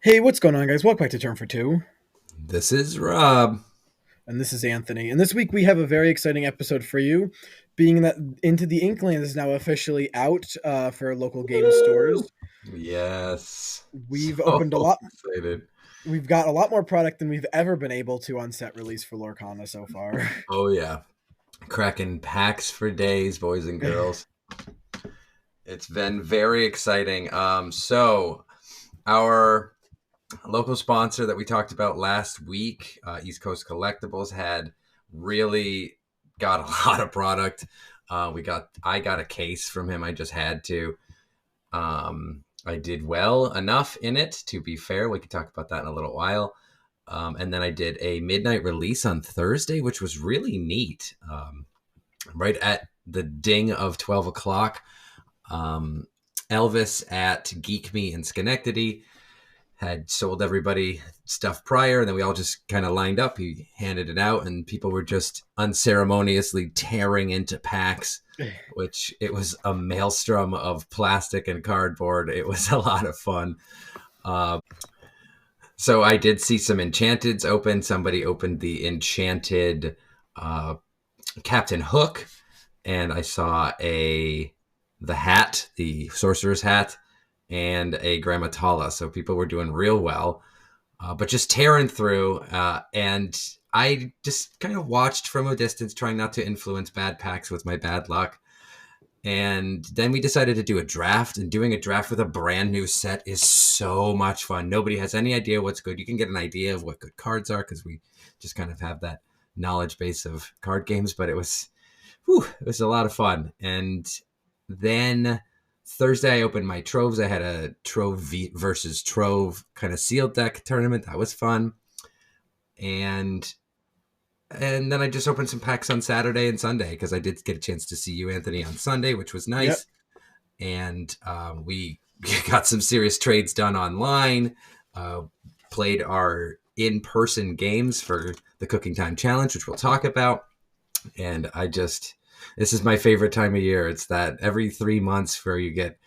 Hey, what's going on, guys? Welcome back to Turn for Two. This is Rob. And this is Anthony. And this week we have a very exciting episode for you, being that Into the Inklands is now officially out for local game Woo! stores. Yes. We've So opened a lot. excited. We've got a lot more product than we've ever been able to on set release for Lorcana so far. Oh yeah. Cracking packs for days, boys and girls. It's been very exciting. So our local sponsor that we talked about last week, East Coast Collectibles, had really got a lot of product. I got a case from him. I just had to. I did well enough in it, to be fair. We could talk about that in a little while. And then I did a midnight release on Thursday, which was really neat. Right at the ding of 12 o'clock, um, Elvis at Geek Me in Schenectady had sold everybody stuff prior, and then we all just kind of lined up. He handed it out, and people were just unceremoniously tearing into packs, which it was a maelstrom of plastic and cardboard. It was a lot of fun. Uh, so I did see some Enchanteds open. Somebody opened the Enchanted uh, Captain Hook, and I saw the hat, the Sorcerer's hat, and a Grammatala. So people were doing real well, but just tearing through. And I just kind of watched from a distance, trying not to influence bad packs with my bad luck. And then we decided to do a draft, and doing a draft with a brand new set is so much fun. Nobody has any idea what's good. You can get an idea of what good cards are because we just kind of have that knowledge base of card games, but it was a lot of fun. And then Thursday I opened my Troves. I had a Trove versus Trove kind of sealed deck tournament. That was fun. And then I just opened some packs on Saturday and Sunday because I did get a chance to see you, Anthony, on Sunday, which was Yep. nice. And we got some serious trades done online. Uh, Played our in-person games for the Cooking Time Challenge, which we'll talk about. And this is my favorite time of year. It's that every 3 months where you get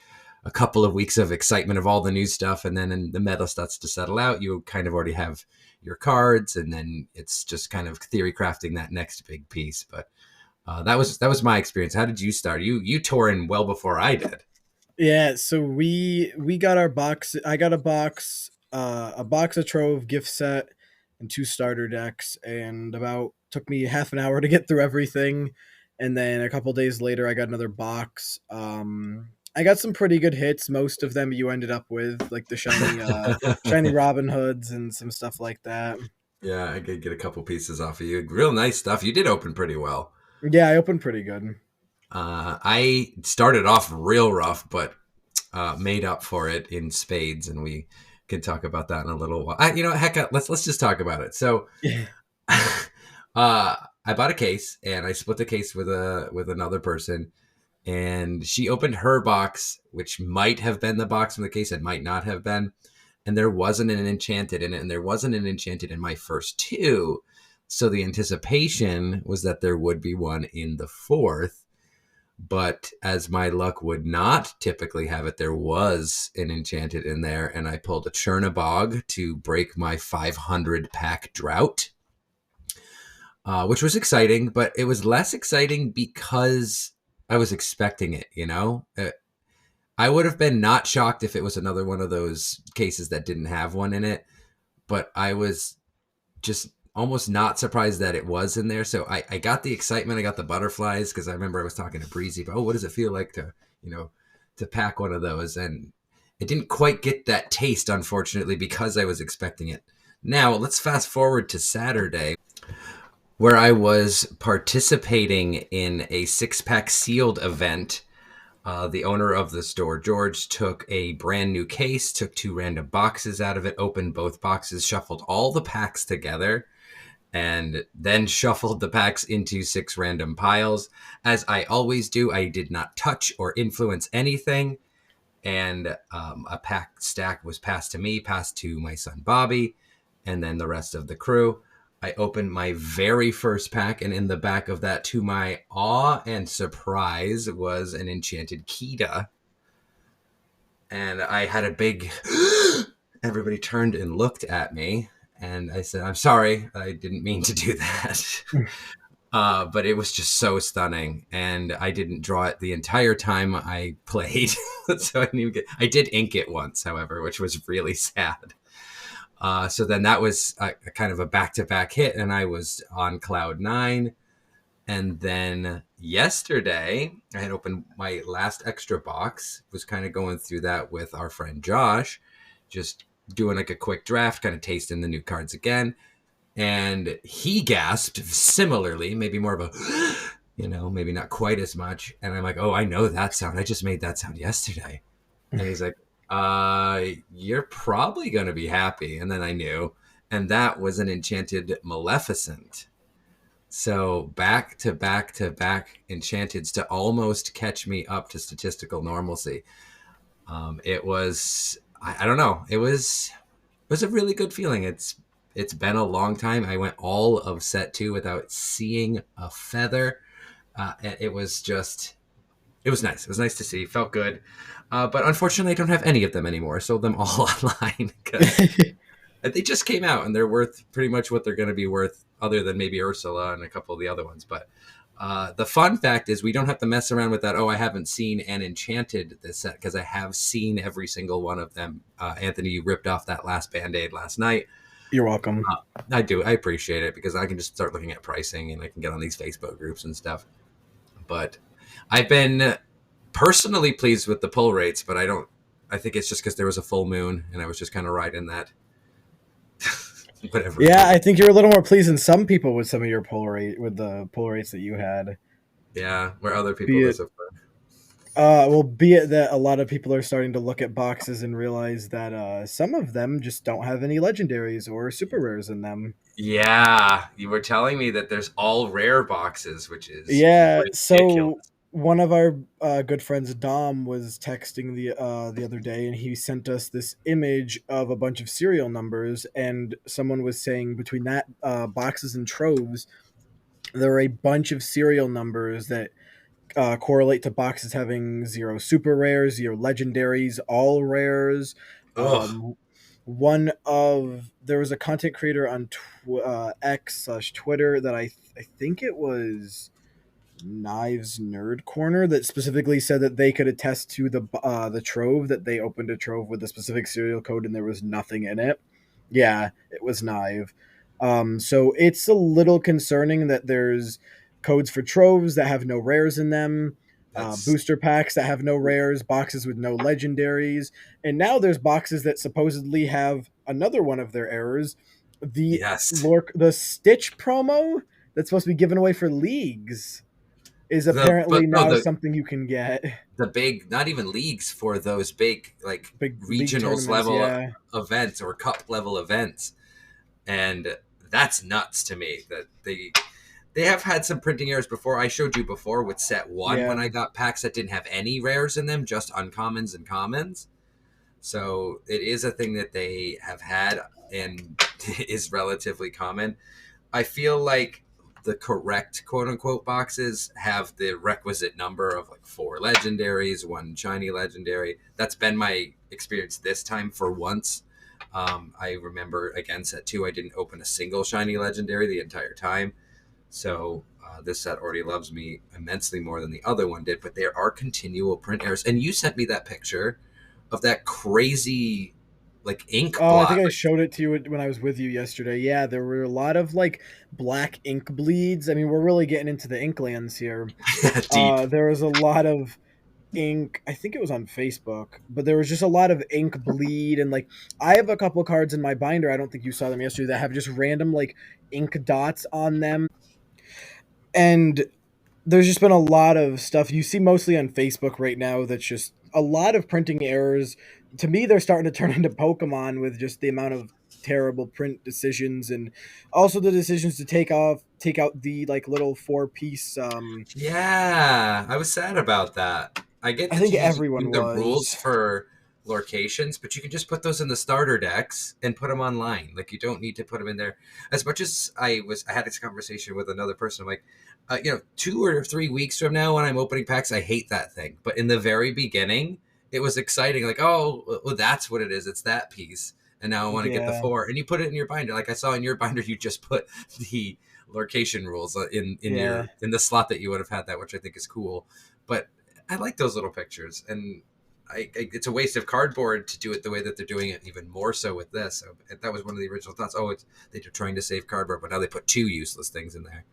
a couple of weeks of excitement of all the new stuff, and then the meta starts to settle out. You kind of already have your cards, and then it's just kind of theory crafting that next big piece. But that was my experience. How did you start? You tore in well before I did. Yeah, so we got our box. I got a box of Trove gift set and two starter decks, and about took me half an hour to get through everything. And then a couple days later, I got another box. I got some pretty good hits. Most of them you ended up with, like the shiny Robin Hoods and some stuff like that. Yeah, I could get a couple pieces off of you. Real nice stuff. You did open pretty well. Yeah, I opened pretty good. I started off real rough, but made up for it in spades, and we can talk about that in a little while. Heck, let's just talk about it. So, I bought a case, and I split the case with another person, and she opened her box, which might have been the box from the case, and might not have been, and there wasn't an enchanted in it, and there wasn't an enchanted in my first two. So the anticipation was that there would be one in the fourth. But as my luck would not typically have it, there was an enchanted in there, and I pulled a Chernabog to break my 500 pack drought, which was exciting, but it was less exciting because I was expecting it, you know? I would have been not shocked if it was another one of those cases that didn't have one in it, but I was just almost not surprised that it was in there. So I got the excitement. I got the butterflies because I remember I was talking to Breezy about, what does it feel like to pack one of those? And it didn't quite get that taste, unfortunately, because I was expecting it. Now, let's fast forward to Saturday, where I was participating in a six-pack sealed event. The owner of the store, George, took a brand new case, took two random boxes out of it, opened both boxes, shuffled all the packs together, and then shuffled the packs into six random piles. As I always do, I did not touch or influence anything. And a pack stack was passed to me, passed to my son Bobby, and then the rest of the crew. I opened my very first pack, and in the back of that, to my awe and surprise, was an enchanted Kita. And I had a big Everybody turned and looked at me, and I said, "I'm sorry, I didn't mean to do that." But it was just so stunning, and I didn't draw it the entire time I played, so I didn't even get. I did ink it once, however, which was really sad. So then that was a kind of a back-to-back hit, and I was on cloud nine. And then yesterday, I had opened my last extra box. Was kind of going through that with our friend Josh, just doing like a quick draft, kind of tasting the new cards again. And he gasped similarly, maybe more of a, maybe not quite as much. And I'm like, oh, I know that sound. I just made that sound yesterday. And he's like, you're probably going to be happy. And then I knew. And that was an enchanted Maleficent. So back to back to back enchanteds to almost catch me up to statistical normalcy. It was, I don't know. It was a really good feeling. It's been a long time. I went all of set two without seeing a feather. And it was nice. It was nice to see. Felt good. But unfortunately, I don't have any of them anymore. I sold them all online because they just came out and they're worth pretty much what they're going to be worth, other than maybe Ursula and a couple of the other ones. But the fun fact is we don't have to mess around with that. Oh, I haven't seen and enchanted this set, because I have seen every single one of them. Anthony, you ripped off that last Band-Aid last night. You're welcome. I do. I appreciate it, because I can just start looking at pricing and I can get on these Facebook groups and stuff. But I've been personally pleased with the pull rates, but I think it's just because there was a full moon and I was just kind of riding that. Whatever. Yeah, I think you're a little more pleased than some people with some of your with the pull rates that you had. Yeah, where other people Be go it so far. well, be it that a lot of people are starting to look at boxes and realize that some of them just don't have any legendaries or super rares in them. Yeah, you were telling me that there's all rare boxes, which is Yeah, ridiculous. so one of our good friends, Dom, was texting the other day, and he sent us this image of a bunch of serial numbers, and someone was saying between that boxes and troves, there are a bunch of serial numbers that correlate to boxes having zero super rares, zero legendaries, all rares. Ugh. One of there was a content creator on X/Twitter that I think it was Knives Nerd Corner that specifically said that they could attest to the trove, that they opened a trove with a specific serial code and there was nothing in it. Yeah, it was Knive. So it's a little concerning that there's codes for troves that have no rares in them, That's booster packs that have no rares, boxes with no legendaries, and now there's boxes that supposedly have another one of their errors. The yes. the Stitch promo that's supposed to be given away for leagues is But apparently no, now something you can get. the big, not even leagues, for those big like Big league regionals tournaments, level yeah. events or cup level events. And that's nuts to me that they have had some printing errors before. I showed you before with set one when Yeah. I got packs that didn't have any rares in them, just uncommons and commons. So it is a thing that they have had and is relatively common. I feel like the correct quote unquote boxes have the requisite number of like 4 legendaries, 1 shiny legendary. That's been my experience this time for once. I remember again set two, I didn't open a single shiny legendary the entire time. So this set already loves me immensely more than the other one did, but there are continual print errors. And you sent me that picture of that crazy like ink Oh, I think blot. I showed it to you when I was with you yesterday. Yeah, there were a lot of like black ink bleeds. I mean, we're really getting into the Inklands here. Deep. There was a lot of ink. I think it was on Facebook, but there was just a lot of ink bleed, and like I have a couple cards in my binder. I don't think you saw them yesterday that have just random like ink dots on them, and there's just been a lot of stuff you see mostly on Facebook right now that's just a lot of printing errors. To me, they're starting to turn into Pokemon with just the amount of terrible print decisions and also the decisions to take out the like little four-piece Yeah, I was sad about that. I get I that think you using everyone the rules was. for locations, but you can just put those in the starter decks and put them online. Like you don't need to put them in there. As much as I had this conversation with another person. I'm like, 2 or 3 weeks from now when I'm opening packs, I hate that thing. But in the very beginning, it was exciting. Like, oh, well, that's what it is. It's that piece. and now I want to get the Yeah, 4, and you put it in your binder. Like I saw in your binder, you just put the location rules yeah. in the slot that you would have had that, which I think is cool. But I like those little pictures, and it's a waste of cardboard to do it the way that they're doing it, even more so with this. So that was one of the original thoughts. Oh, they're trying to save cardboard, but now they put 2 useless things in there.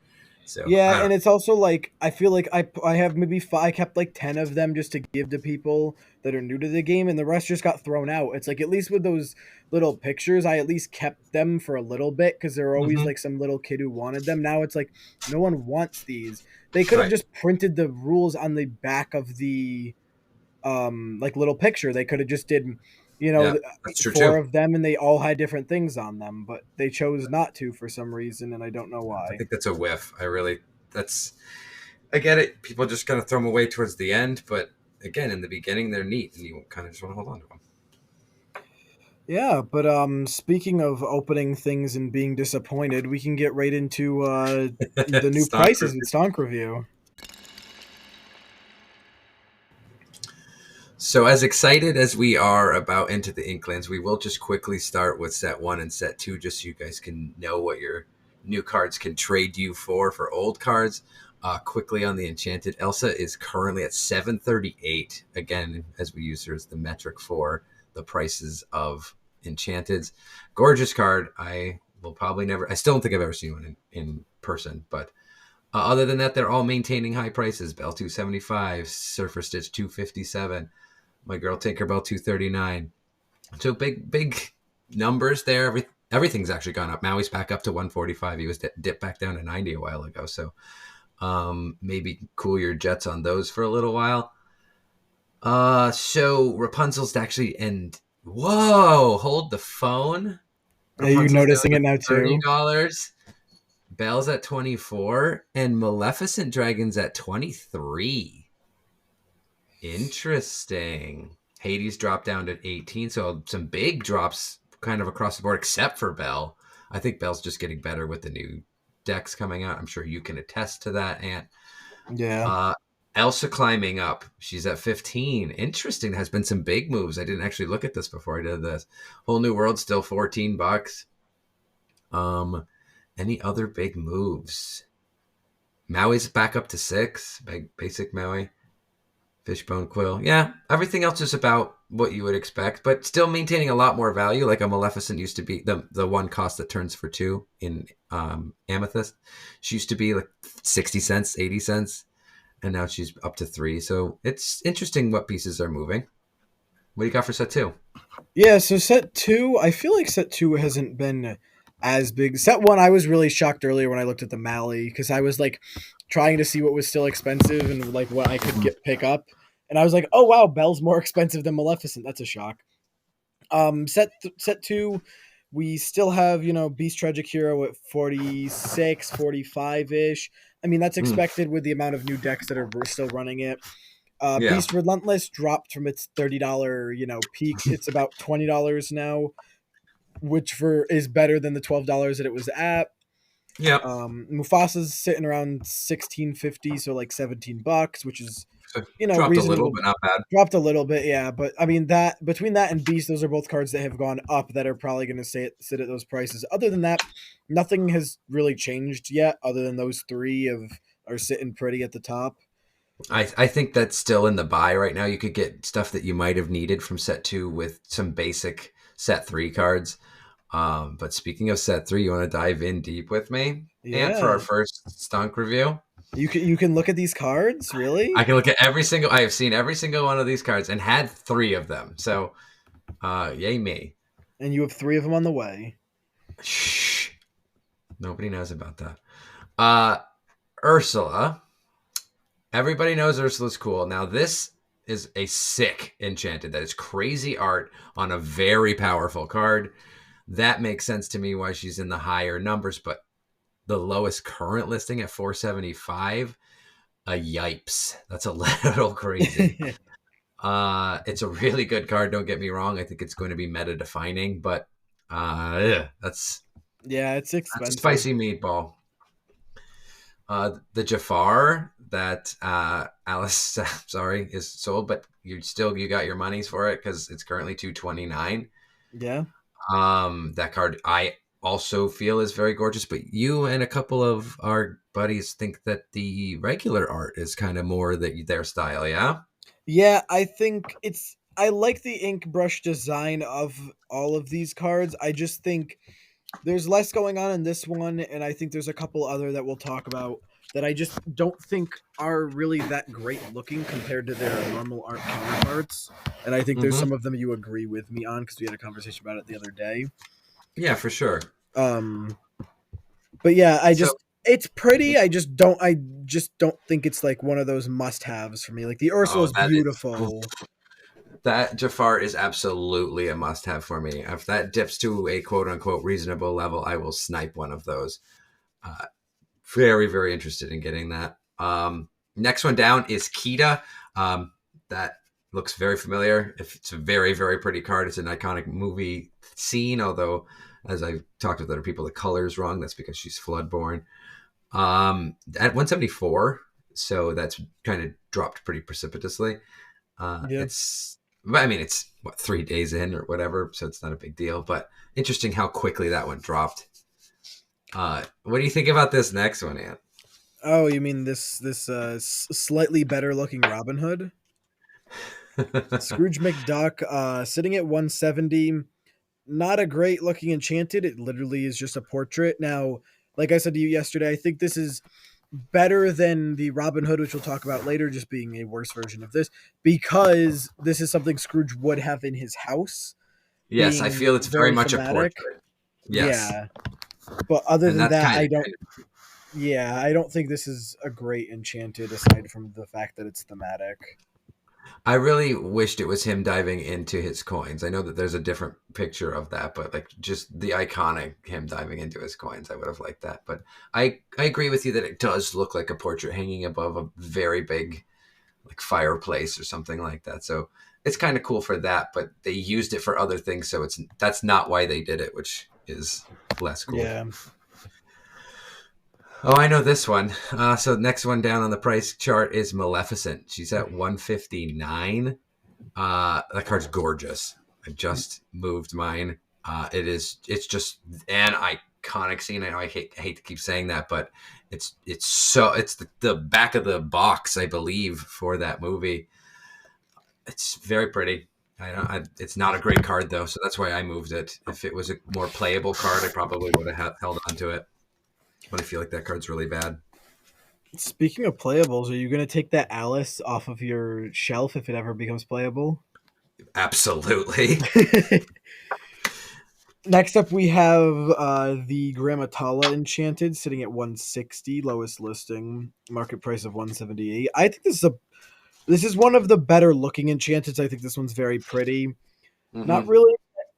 So Yeah, I and don't. it's also like I feel like I have maybe five, I kept like 10 of them just to give to people that are new to the game, and the rest just got thrown out. It's like at least with those little pictures, I at least kept them for a little bit because there were always Mm-hmm. like some little kid who wanted them. Now it's like no one wants these. They could have Right. just printed the rules on the back of the like little picture. They could have just did Yeah, that's true four too. of them and they all had different things on them, but they chose not to for some reason and I don't know I why. think that's a whiff. That's I get it. People just kind of throw them away towards the end, but again, in the beginning, they're neat, and you kind of just want to hold on to Yeah, but speaking of opening things and being disappointed, we can get right into them. the new Stock prices and stonk review. So, as excited as we are about Into the Inklands, we will just quickly start with set 1 and set 2, just so you guys can know what your new cards can trade you for old cards. Quickly on the Enchanted, Elsa is currently at 738. Again, as we use her as the metric for the prices of Enchanteds. Gorgeous card. I will probably never, I still don't think I've ever seen one in person, but other than that, they're all maintaining high prices. Belle 275, Surfer Stitch 257. My girl Tinkerbell 239. So big numbers there. Everything's actually gone up. Maui's back up to 145. He was dipped back down to 90 a while ago. So maybe cool your jets on those for a little while. So Rapunzel's actually and whoa, hold the phone. Are you Rapunzel's down noticing to it now too? $30. Belle's at 24, and Maleficent Dragon's at 23. Interesting. Hades dropped down to 18, so some big drops kind of across the board, except for Belle. I think Belle's just getting better with the new decks coming out. I'm sure you can attest to that, Ant. Yeah. Uh, Elsa climbing up. She's at 15. Interesting. There has been some big moves. I didn't actually look at this before I did this. Whole New World still $14. Um, any other big moves? Maui's back up to 6. Basic Maui. Fishbone Quill. Yeah, everything else is about what you would expect, but still maintaining a lot more value. Like a Maleficent used to be the one cost that turns for 2 in Amethyst. She used to be like 60 cents, 80 cents, and now she's up to 3. So it's interesting what pieces are moving. What do you got for set 2? Yeah, so set two, I feel like set two hasn't been as big. Set one, I was really shocked earlier when I looked at the Mali because I was like trying to see what was still expensive and like what I could get pick up. And I was like, oh wow, Belle's more expensive than Maleficent. That's a shock. Set two, we still have, Beast Tragic Hero at 46, 45 ish. I mean, that's Mm, expected with the amount of new decks that are still running it. yeah. Beast Relentless dropped from its $30, peak. It's about $20 now, which for is better than the $12 that it was at. Yep. Mufasa's sitting around 16.50, so like $17, which is So dropped a little, reasonable. but not bad. Dropped a little bit, yeah, but I mean that between that and Beast, those are both cards that have gone up that are probably going to sit at those prices. Other than that, nothing has really changed yet. Other than those three are sitting pretty at the top. I think that's still in the buy right now. You could get stuff that you might have needed from set 2 with some basic set 3 cards. But speaking of set 3, you want to dive in deep with me? And for our Yeah, first stunk review, you can look at these cards, I really, can look at I have seen every single one of these cards and had 3 of them. So, yay me. and you have three of them on the way. Shh. Nobody knows about that. Uh, Ursula. Everybody knows Ursula's cool. Now, this is a sick enchanted. That is crazy art on a very powerful card. That makes sense to me why she's in the higher numbers, but the lowest current listing at 475, a yipes. That's a little crazy. It's a really good card, don't get me wrong. I think it's going to be meta defining, but that's Yeah, it's a expensive. spicy meatball. The Jafar that Alice, sorry, is sold, but you got your monies for it because it's currently 229. Yeah, That card I also feel is very gorgeous, but you and a couple of our buddies think that the regular art is kind of more their style, yeah? Yeah, I think it's I like the ink brush design of all of these cards. I just think there's less going on in this one, and I think there's a couple other that we'll talk about that I just don't think are really that great looking compared to their normal art counterparts. And I think there's Mm-hmm. some of them you agree with me on because we had a conversation about it the other day. Yeah, for sure. Um, but yeah, So, it's pretty. I just don't think it's like one of those must haves for me. Like the Ursula oh, is that is beautiful. that Jafar is absolutely a must-have for me. If that dips to a quote-unquote reasonable level, I will snipe one of those. Uh, Very, very interested in getting that. Next one down is Kita. That looks very familiar. If it's a very, very pretty card, it's an iconic movie scene. Although, as I've talked with other people, the color is wrong. That's because she's Floodborn. At 174, so that's kind of dropped pretty precipitously. Yeah. I mean, it's what 3 days in or whatever, so it's not a big deal. But interesting how quickly that one dropped. What do you think about this next one, Ant? Oh, you mean slightly better looking Robin Hood? Scrooge McDuck, sitting at 170. Not a great looking enchanted. It literally is just a portrait. Now, like I said to you yesterday, I think this is better than the Robin Hood, which we'll talk about later, just being a worse version of this, because this is something Scrooge would have in his house, Yes, I being feel it's very very much a thematic. portrait. Yes, Yeah. But other and than that's that, kind I of don't yeah, I don't think this is a great enchanted aside from the fact that it's thematic. I really wished it was him diving into his coins. I know that there's a different picture of that, but like just the iconic him diving into his coins, I would have liked that. But I agree with you that it does look like a portrait hanging above a very big like fireplace or something like that. So it's kind of cool for that, but they used it for other things, so that's not why they did it, which is less cool. Yeah. Oh, I know this one. So next one down on the price chart is Maleficent. She's at 159. That card's gorgeous. I just moved mine. It's just an iconic scene. I know I hate to keep saying that, but it's the back of the box, I believe, for that movie. It's very pretty. It's not a great card though, so that's why I moved it. If it was a more playable card, I probably would have held on to it. But I feel like that card's really bad. Speaking of playables, are you going to take that Alice off of your shelf if it ever becomes playable? Absolutely. Next up, we have the Grammatala Enchanted sitting at 160, lowest listing, market price of 178. I think this is one of the better looking enchanteds. I think this one's very pretty. Not Hmm. really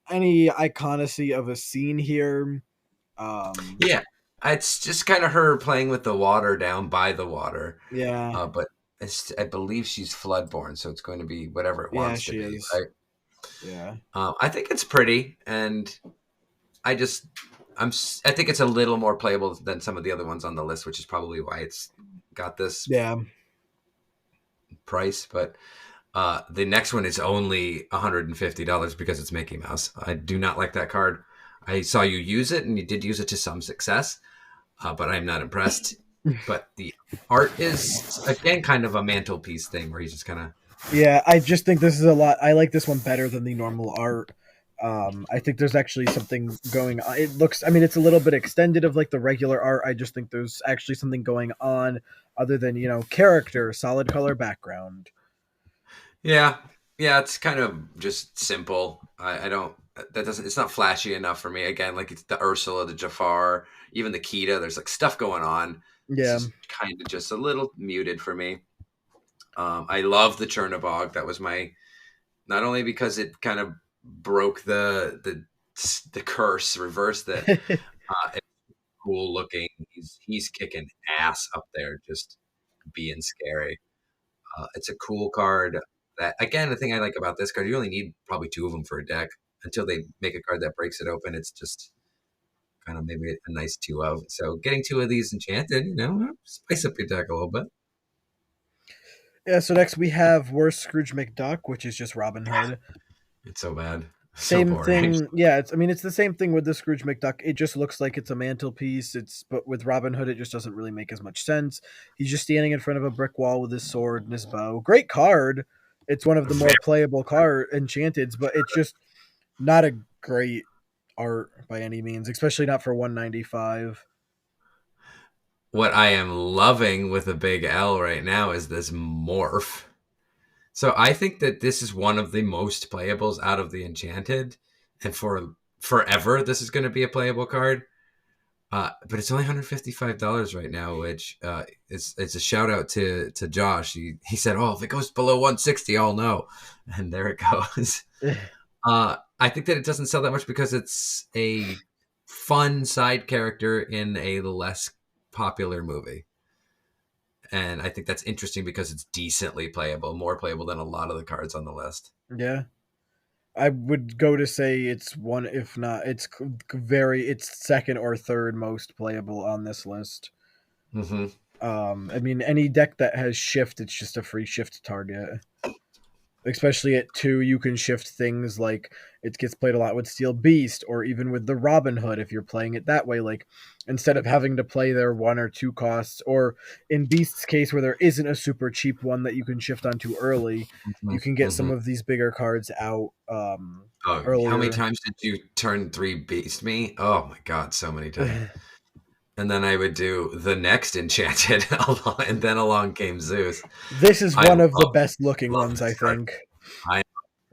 any iconacy of a scene here. Um, Yeah, it's just kind of her playing with the water down by the water. yeah, But I believe she's floodborn, so it's going to be whatever it yeah, wants to she be, is. right? Yeah, I think it's pretty, and I just I think it's a little more playable than some of the other ones on the list, which is probably why it's got this yeah, price. But the next one is only $150 because it's Mickey Mouse. I do not like that card. I saw you use it, and you did use it to some success, but I'm not impressed. But the art is again kind of a mantelpiece thing where he's just kind of yeah. I just think this is a lot. I like this one better than the normal art. I think there's actually something going on. It looks, I mean, it's a little bit extended of like the regular art. I just think there's actually something going on other than, character, solid color background. yeah, yeah. It's kind of just simple. I don't. That doesn't. It's not flashy enough for me. Again, like it's the Ursula, the Jafar, even the Kita. There's like stuff going on. This Yeah. is kind of just a little muted for me. I love the Chernobog. That was my not only because it kind of broke the curse, reversed it. It's cool looking. He's kicking ass up there, just being scary. It's a cool card. That again, the thing I like about this card, you only need probably two of them for a deck until they make a card that breaks it open. It's just kind of maybe a nice two of. So getting two of these enchanted, spice up your deck a little bit. Yeah, so next we have Worst Scrooge McDuck, which is just Robin Hood. It's so bad. So Same boring. thing. Yeah, it's I mean it's the same thing with the Scrooge McDuck. It just looks like it's a mantelpiece. It's but with Robin Hood it just doesn't really make as much sense. He's just standing in front of a brick wall with his sword and his bow. Great card. It's one of the Very more playable card enchanteds, but it's just not a great art by any means, especially not for 195. What I am loving with a big L right now is this morph. So I think that this is one of the most playables out of the Enchanted, and for forever this is going to be a playable card. But it's only $155 right now, which is it's a shout out to Josh. He said, "Oh, if it goes below 160, I'll know," and there it goes. I think that it doesn't sell that much because it's a fun side character in a less popular movie. And I think that's interesting because it's decently playable, more playable than a lot of the cards on the list. Yeah. I would go to say it's one, if not, it's second or third most playable on this list. Mm-hmm. I mean, any deck that has shift, it's just a free shift target. Especially at 2, you can shift things like it gets played a lot with Steel Beast, or even with the Robin Hood if you're playing it that way. Like instead of having to play their 1 or 2 costs, or in Beast's case where there isn't a super cheap one that you can shift onto early, Mm-hmm. you can get some Mm-hmm. of these bigger cards out Oh, how many earlier. times did you turn 3 beast me? Oh my god, so many times. And then I would do the next enchanted, and then along came Zeus. This is I one of the love best looking love ones, I this card. think. I'm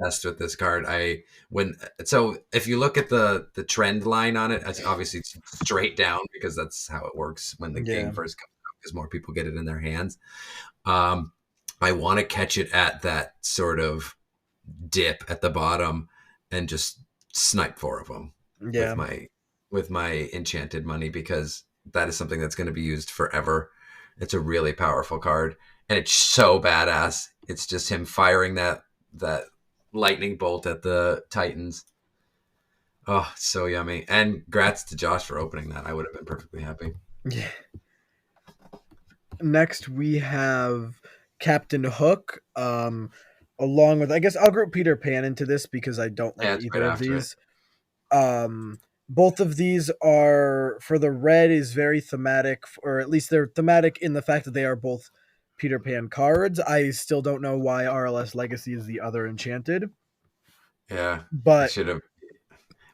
obsessed with this card. I when so if you look at the trend line on it, it's obviously straight down because that's how it works when the game Yeah, first comes out because more people get it in their hands. Um, I want to catch it at that sort of dip at the bottom and just snipe 4 of them with yeah, my enchanted money because that is something that's going to be used forever. It's a really powerful card and it's so badass. It's just him firing that lightning bolt at the Titans. Oh, so yummy. And grats to Josh for opening that. I would have been perfectly happy. yeah. Next we have Captain Hook. Along with, I guess I'll group Peter Pan into this because I don't Yeah, like it's right either of after it. these. Both of these are, for the red is very thematic, or at least they're thematic in the fact that they are both Peter Pan cards. I still don't know why RLS Legacy is the other enchanted, Yeah, I but should have.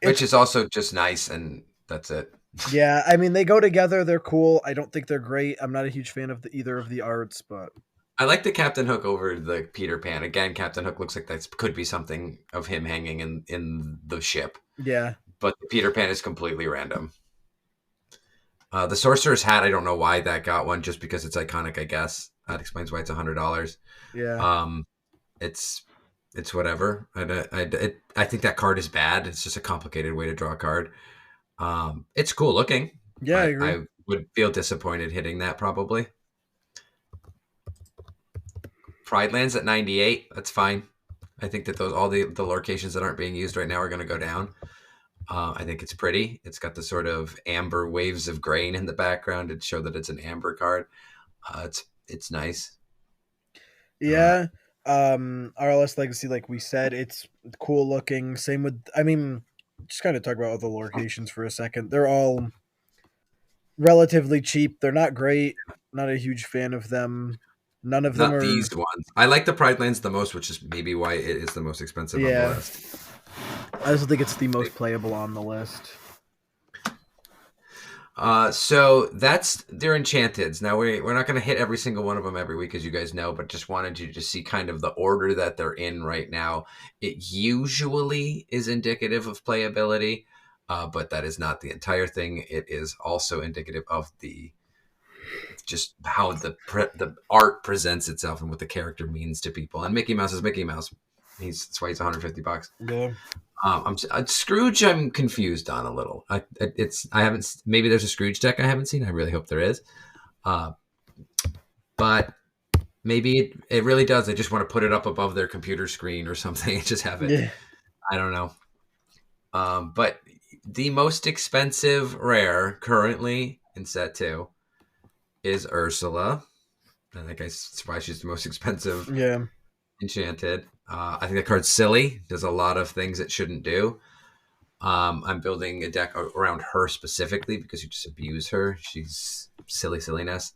Which it's is also just nice, and that's it. yeah. I mean, they go together. They're cool. I don't think they're great. I'm not a huge fan of either of the arts, but I like the Captain Hook over the Peter Pan. Again, Captain Hook looks like that could be something of him hanging in the ship, yeah, but the Peter Pan is completely random. The Sorcerer's Hat, I don't know why that got one, just because it's iconic. I guess that explains why it's $100. yeah, Um, it's it's whatever. I think that card is bad. It's just a complicated way to draw a card. It's cool looking, yeah. I but agree. I would feel disappointed hitting that probably. Pride lands at 98. That's fine. I think that those all the locations that aren't being used right now are going to go down. I think it's pretty. It's got the sort of amber waves of grain in the background to show that it's an amber card. It's nice. Uh, Yeah. RLS Legacy, like we said, it's cool looking. Same with, I mean, just kind of talk about other locations for a second. They're all relatively cheap. They're not great. Not a huge fan of them. None of them Not these are. ones. I like the Pride lands the most, which is maybe why it is the most expensive on the Yeah, list. I also think it's the most playable on the list. So that's their enchanteds. Now we're not going to hit every single one of them every week, as you guys know, but just wanted you to see kind of the order that they're in right now. It usually is indicative of playability, but that is not the entire thing. It is also indicative of the just how the art presents itself and what the character means to people. And Mickey Mouse is Mickey Mouse. That's why he's $150. Yeah, Scrooge. I'm confused on a little. I haven't. Maybe there's a Scrooge deck I haven't seen. I really hope there is. Uh, but maybe it really does. They just want to put it up above their computer screen or something and just have it. yeah, I don't know. But the most expensive rare currently in set 2 is Ursula. I think that's why she's the most expensive. yeah. Enchanted. I think that card's silly. Does a lot of things it shouldn't do. I'm building a deck around her specifically because you just abuse her. She's silliness.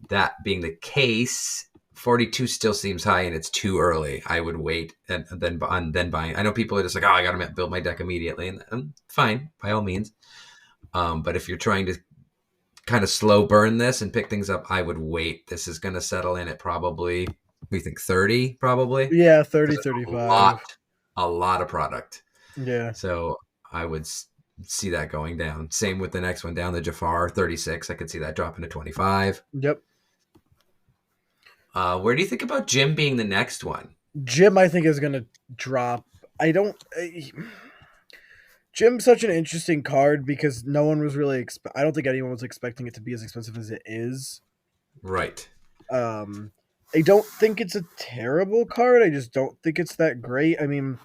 That being the case, 42 still seems high and it's too early. I would wait and then buying. I know people are just like, oh, I got to build my deck immediately, and fine by all means. But if you're trying to kind of slow burn this and pick things up, I would wait. This is going to settle in at probably, we think 30 probably, Yeah, 30, because it's thirty-five. a lot of product. Yeah. So I would see that going down. Same with the next one down, the Jafar 36. I could see that dropping to 25. Yep. Where do you think about Jim being the next one? Jim, I think, is going to drop. I don't. Jim's such an interesting card because no one was really. I don't think anyone was expecting it to be as expensive as it is. Right. Um, I don't think it's a terrible card. I just don't think it's that great. I mean,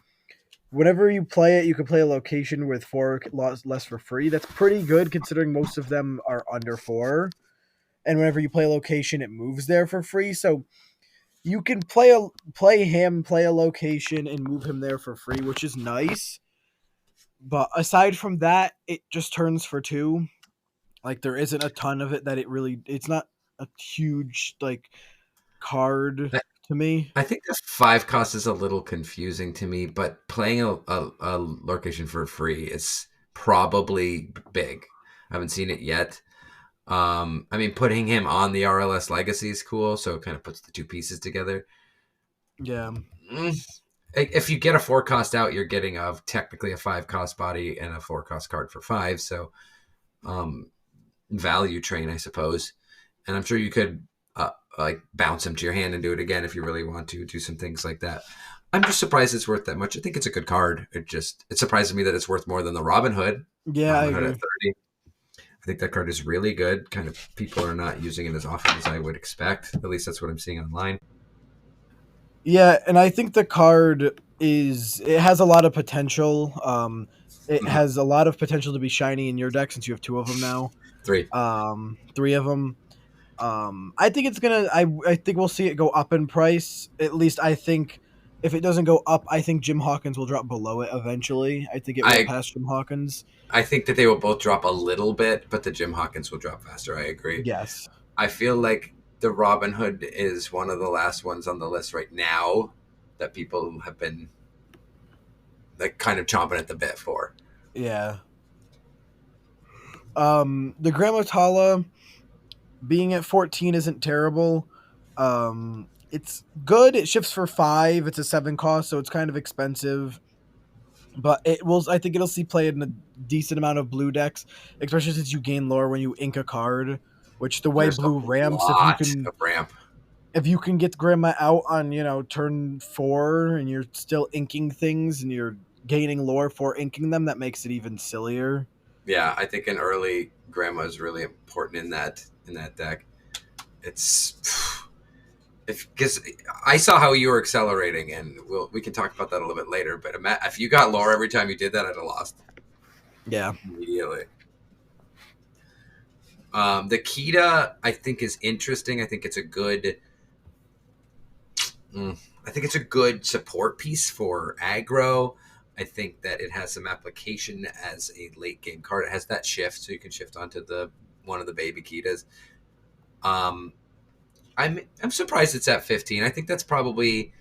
whenever you play it, you can play a location with four lots less for free. That's pretty good considering most of them are under four. And whenever you play a location, it moves there for free. So you can play a location, and move him there for free, which is nice. But aside from that, it just turns for two. Like there isn't a ton of it that it's not a huge like card I, to me. I think the 5 cost is a little confusing to me, but playing a location for free is probably big. I haven't seen it yet. I mean, putting him on the RLS Legacy is cool, so it kind of puts the two pieces together. Yeah. Mm. If you get a 4 cost out, you're getting technically a 5 cost body and a 4 cost card for 5. So, um, value train, I suppose. And I'm sure you could like bounce him to your hand and do it again if you really want to do some things like that. I'm just surprised it's worth that much. I think it's a good card. It surprises me that it's worth more than the Robin Hood. Yeah, I Robin Hood at agree. 30. I think that card is really good. Kind of people are not using it as often as I would expect. At least that's what I'm seeing online. Yeah, and I think the card it has a lot of potential. It Mhm. has a lot of potential to be shiny in your deck since you have two of them now. 3. Three of them. I think it's gonna. I think we'll see it go up in price. At least I think if it doesn't go up, I think Jim Hawkins will drop below it eventually. I think it will I pass Jim Hawkins. I think that they will both drop a little bit, but the Jim Hawkins will drop faster. I agree. Yes. I feel like the Robin Hood is one of the last ones on the list right now that people have been like kind of chomping at the bit for. Yeah. The Grammatala being at 14 isn't terrible. It's good. It shifts for 5. It's a 7 cost, so it's kind of expensive. But it will. I think it'll see play in a decent amount of blue decks, especially since you gain lore when you ink a card. Which the way There's a blue ramps, lot of ramp. if you can get Grandma out on turn 4 and you're still inking things and you're gaining lore for inking them, that makes it even sillier. Yeah, I think an early grandma is really important in that deck. It's if because I saw how you were accelerating, and we can talk about that a little bit later. But if you got lore every time you did that, I'd have lost Yeah. immediately. The Kita, I think, is interesting. I think it's a good. I think it's a good support piece for aggro. I think that it has some application as a late game card. It has that shift, so you can shift onto the one of the baby Kitas. Um, I'm surprised it's at 15. I think that's probably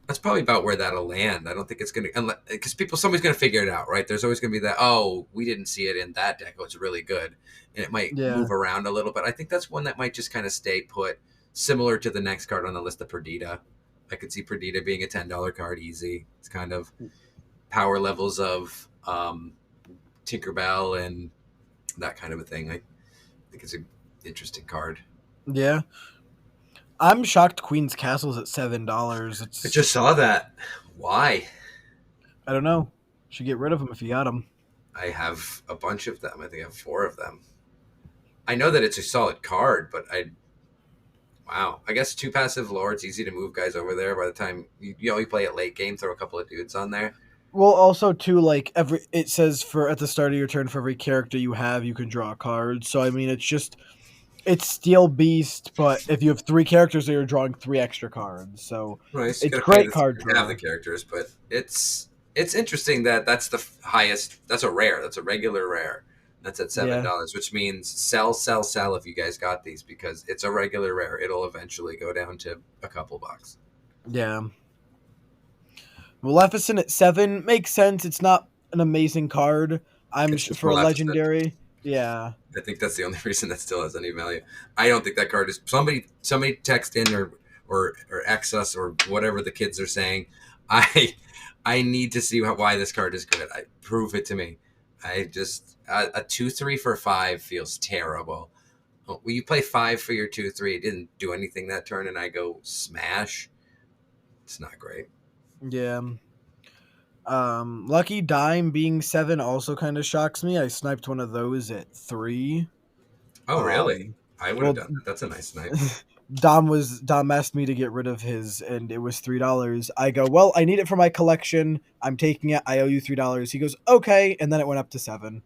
about where that'll land. I don't think it's gonna because somebody's gonna figure it out, right? There's always gonna be that. Oh, we didn't see it in that deck. Oh, it's really good, and it might Yeah. move around a little. But I think that's one that might just kind of stay put, similar to the next card on the list, the Perdita. I could see Perdita being a $10 card easy. It's kind of power levels of Tinkerbell and that kind of a thing. I think it's an interesting card. Yeah. I'm shocked Queen's Castle's at $7. I It's just saw that. Why? I don't know. Should get rid of them if you got them. I have a bunch of them. I think I have 4 of them. I know that it's a solid card, but wow. I guess 2 passive lords, easy to move guys over there. By the time you play it late game, throw a couple of dudes on there. Well, also too, like it says for at the start of your turn for every character you have, you can draw a card. So I mean, It's Steel Beast, but if you have three characters, you're drawing three extra cards. So Right, you it's got to pay great the card to have the draw. characters, but it's interesting that that's the highest. That's a rare. That's a regular rare. That's at Yeah, $7, which means sell, sell, sell if you guys got these because it's a regular rare. It'll eventually go down to a couple bucks. yeah. Maleficent at 7 makes sense. It's not an amazing card. It's just For a Maleficent. legendary. Yeah, I think that's the only reason that still has any value. I don't think that card is somebody text in or X us or whatever the kids are saying. I I need to see why this card is good. I prove it to me. I just a 2/3 for 5 feels terrible. Well, you play 5 for your 2/3. It didn't do anything that turn, and I go smash. It's not great. yeah. Lucky Dime being 7 also kind of shocks me. I sniped one of those at 3. Oh really? Um, I would have well, done that. That's a nice snipe. Dom asked me to get rid of his, and it was $3. I go, well, I need it for my collection. I'm taking it. I owe you $3. He goes, okay, and then it went up to 7.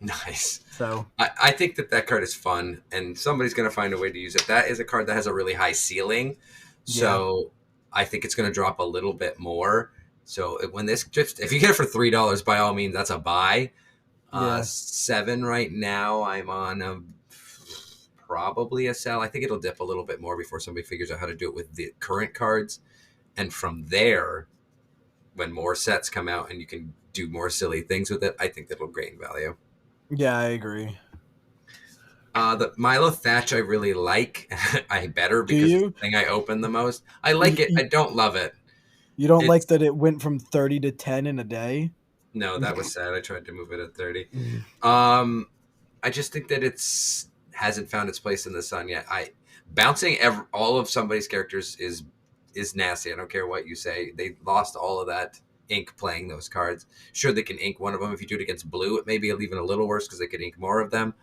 Nice. So I think that card is fun, and somebody's going to find a way to use it. That is a card that has a really high ceiling, yeah, so I think it's going to drop a little bit more. So when this just if you get it for $3, by all means, that's a buy. yeah, 7 right now. I'm on probably a sell. I think it'll dip a little bit more before somebody figures out how to do it with the current cards, and from there, when more sets come out and you can do more silly things with it, I think that'll gain value. yeah. I agree. The Milo Thatch I really like. I better Do because it's you? the thing I open the most. I like You, it. I you, don't love it. you don't like It's that it went from 30 to 10 in a day? no, that was sad. I tried to move it at 30. Mm. Um, I just think that it's hasn't found its place in the sun yet. I bouncing all of somebody's characters is nasty. I don't care what you say. They lost all of that ink playing those cards. Sure, they can ink one of them. If you do it against blue, it may be even a little worse because they could ink more of them.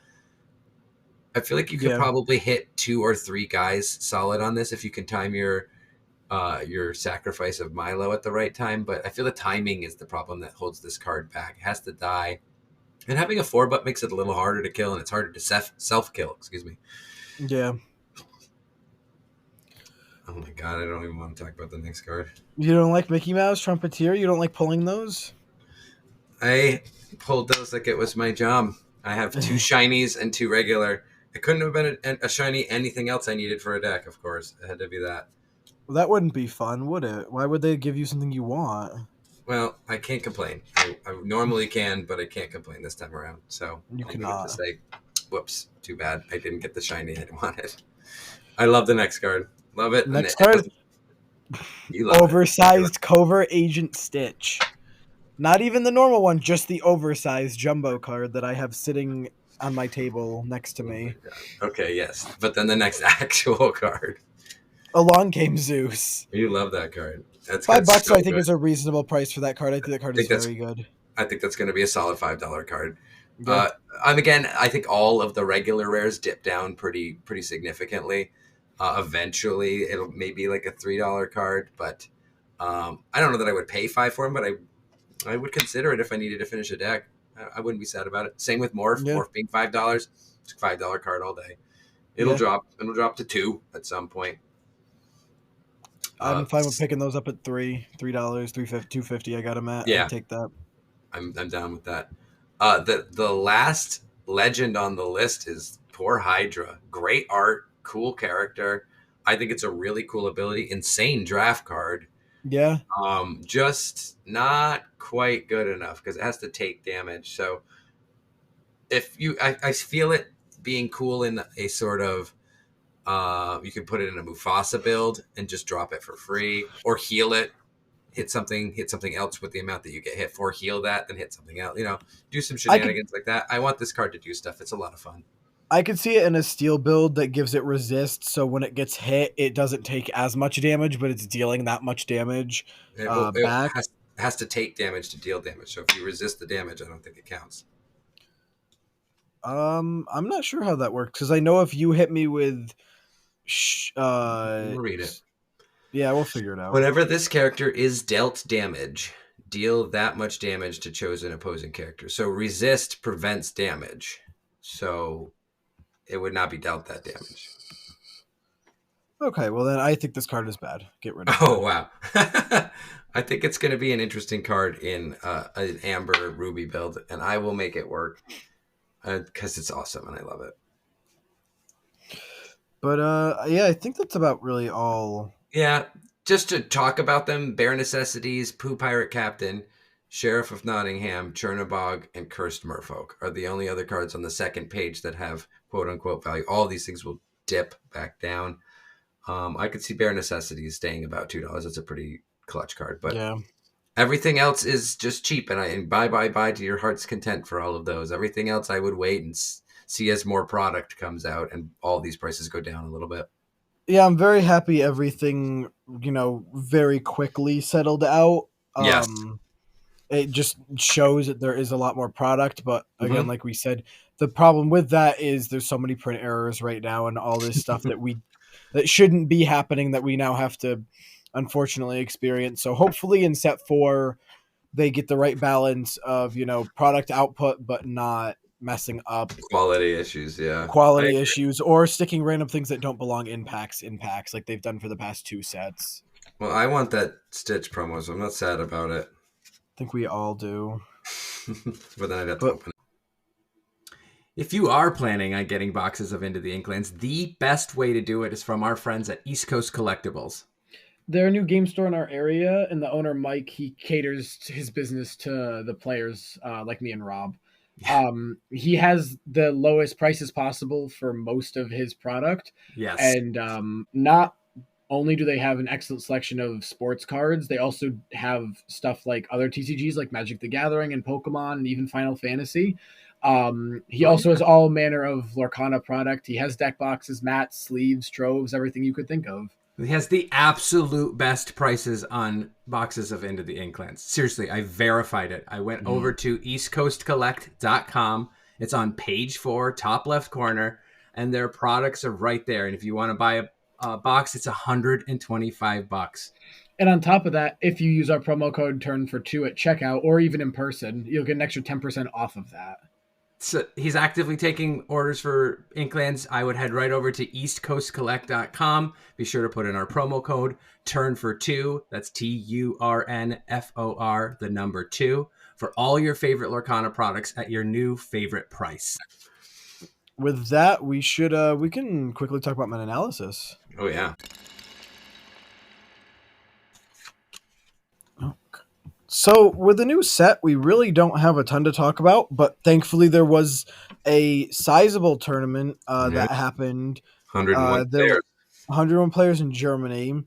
I feel like you could Yeah, probably hit 2 or 3 guys solid on this if you can time your sacrifice of Milo at the right time. But I feel the timing is the problem that holds this card back. It has to die, and having a 4 butt makes it a little harder to kill, and it's harder to self kill. Excuse me. yeah. Oh my god, I don't even want to talk about the next card. You don't like Mickey Mouse Trumpeteer? You don't like pulling those? I pulled those like it was my job. I have 2 shinies and 2 regular. It couldn't have been a shiny anything else I needed for a deck. Of course, it had to be that. Well, that wouldn't be fun, would it? Why would they give you something you want? Well, I can't complain. I normally can, but I can't complain this time around. So You I'm going to cannot. say, whoops, too bad. I didn't get the shiny I wanted. I love the next card. Love it. And Next card, you love it. oversized Covert Agent Stitch. Not even the normal one, just the oversized jumbo card that I have sitting on my table next to Oh my me. god. Okay, yes. But then the next actual card. Along came Zeus. You love that card. That's got $5, so I think, good. is a reasonable price for that card. I think that I card is think that's very good. I think that's going to be a solid $5 card. Yeah, Again, I think all of the regular rares dip down pretty significantly. Eventually, it'll maybe like a $3 card, but I don't know that I would pay 5 for them, but I would consider it if I needed to finish a deck. I wouldn't be sad about it. Same with Morph. yeah, Morph being $5, it's a $5 card all day. It'll yeah. drop. It'll drop to 2 at some point. Uh, I'm fine with picking those up at $3, 350, 250. I got them at. I'd yeah, take that. I'm down with that. The last legend on the list is Poor Hydra. Great art, cool character. I think it's a really cool ability. Insane draft card. Yeah, Just not quite good enough because it has to take damage. So if I feel it being cool in a sort of you can put it in a Mufasa build and just drop it for free, or heal it, hit something else with the amount that you get hit for, heal that, then hit something else. Do some I could shenanigans like that. I want this card to do stuff. It's a lot of fun. I could see it in a steel build that gives it resist, so when it gets hit, it doesn't take as much damage, but it's dealing that much damage It back. has to take damage to deal damage. So if you resist the damage, I don't think it counts. I'm not sure how that works because I know if you hit me with, We'll read it. yeah, we'll figure it out. Whenever this character is dealt damage, deal that much damage to chosen opposing character. So resist prevents damage. So it would not be dealt that damage. Okay, well then I think this card is bad. Get rid of it. Oh wow. I think it's going to be an interesting card in an Amber Ruby build, and I will make it work because it's awesome and I love it. But yeah, I think that's about really all. Yeah, just to talk about them: Bare Necessities, Pooh Pirate Captain, Sheriff of Nottingham, Chernabog, and Cursed Merfolk are the only other cards on the second page that have quote unquote value. All these things will dip back down. I could see Bare Necessities staying about $2. That's a pretty clutch card, but Yeah. everything else is just cheap, and buy to your heart's content for all of those. Everything else, I would wait and see as more product comes out, and all these prices go down a little bit. Yeah, I'm very happy everything, very quickly settled out. Yes. It just shows that there is a lot more product, but again, Mm-hmm. like we said, the problem with that is there's so many print errors right now and all this stuff that shouldn't be happening that we now have to unfortunately experience. So hopefully in set 4 they get the right balance of, product output but not messing up Quality issues, yeah. quality issues or sticking random things that don't belong in packs like they've done for the past 2 sets. Well, I want that Stitch promo, so I'm not sad about it. I think we all do. But then I'd have to But open it. If you are planning on getting boxes of Into the Inklands, the best way to do it is from our friends at East Coast Collectibles. they're a new game store in our area, and the owner Mike, he caters his business to the players like me and Rob. He has the lowest prices possible for most of his product, Yes. and not only do they have an excellent selection of sports cards, they also have stuff like other TCGs like Magic the Gathering and Pokemon and even Final Fantasy. He Oh, also has all manner of Lorcana product. He has deck boxes, mats, sleeves, troves, everything you could think of. he has the absolute best prices on boxes of Into the Inklands. Seriously, I verified it. I went over to eastcoastcollect.com. It's on page 4, top left corner, and their products are right there. And if you want to buy a box, it's $125. And on top of that, if you use our promo code turn for 2 at checkout or even in person, you'll get an extra 10% off of that. So he's actively taking orders for Inklands. I would head right over to eastcoastcollect.com. Be sure to put in our promo code turn for 2. That's TURNFOR, the number 2, for all your favorite Lorcana products at your new favorite price. With that, we can quickly talk about meta-analysis. Oh yeah. So with the new set, we really don't have a ton to talk about, but thankfully there was a sizable tournament that happened. 101 There were players. 101 players in Germany.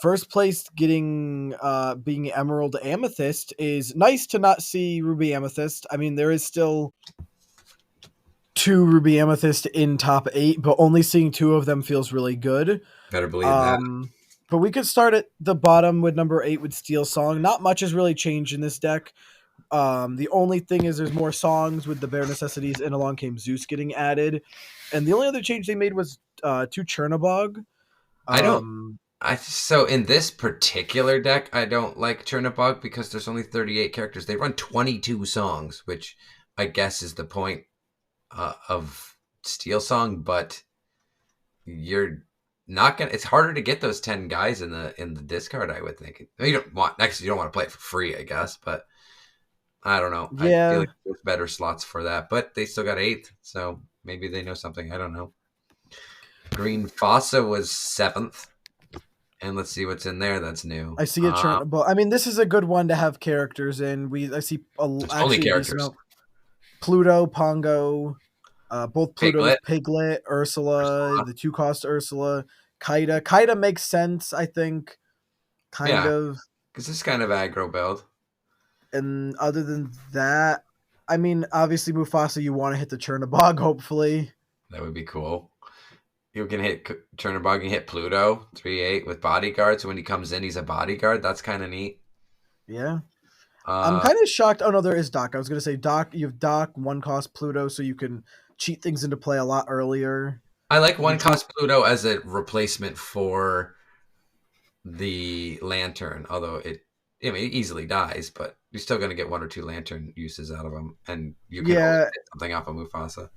First place getting being Emerald Amethyst is nice to not see Ruby Amethyst. I mean, there is still 2 Ruby Amethyst in top 8, but only seeing 2 of them feels really good. Better believe that. But we could start at the bottom with number 8 with Steel Song. Not much has really changed in this deck. The only thing is there's more songs with the Bare Necessities and Along Came Zeus getting added. And the only other change they made was to Chernabog. So in this particular deck, I don't like Chernabog because there's only 38 characters. They run 22 songs, which I guess is the point of Steel Song, but you're not gonna. It's harder to get those 10 guys in the discard. I would think. You don't want to play it for free, I guess, but I don't know. Yeah. I feel like there's better slots for that, but they still got 8th, so maybe they know something. I don't know. Green Fossa was 7th. And let's see what's in there that's new. I see a Chernabog. I mean, this is a good one to have characters in. I see only characters. Pluto, Pongo, both Pluto's Piglet, Ursula, the 2-cost Ursula, Kaida. Kaida makes sense, I think. Kind of. Because this is kind of aggro build. And other than that, I mean, obviously Mufasa, you want to hit the Chernabog, hopefully. That would be cool. You can hit Chernabog and hit Pluto 3/8 with bodyguard. So when he comes in, he's a bodyguard. That's kind of neat. Yeah. I'm kind of shocked. Oh no, there is Doc. I was gonna say Doc. You have Doc 1-cost Pluto, so you can cheat things into play a lot earlier. I like 1-cost Pluto as a replacement for the Lantern, although it easily dies, but you're still going to get 1 or 2 Lantern uses out of them, and you can always hit something off of Mufasa.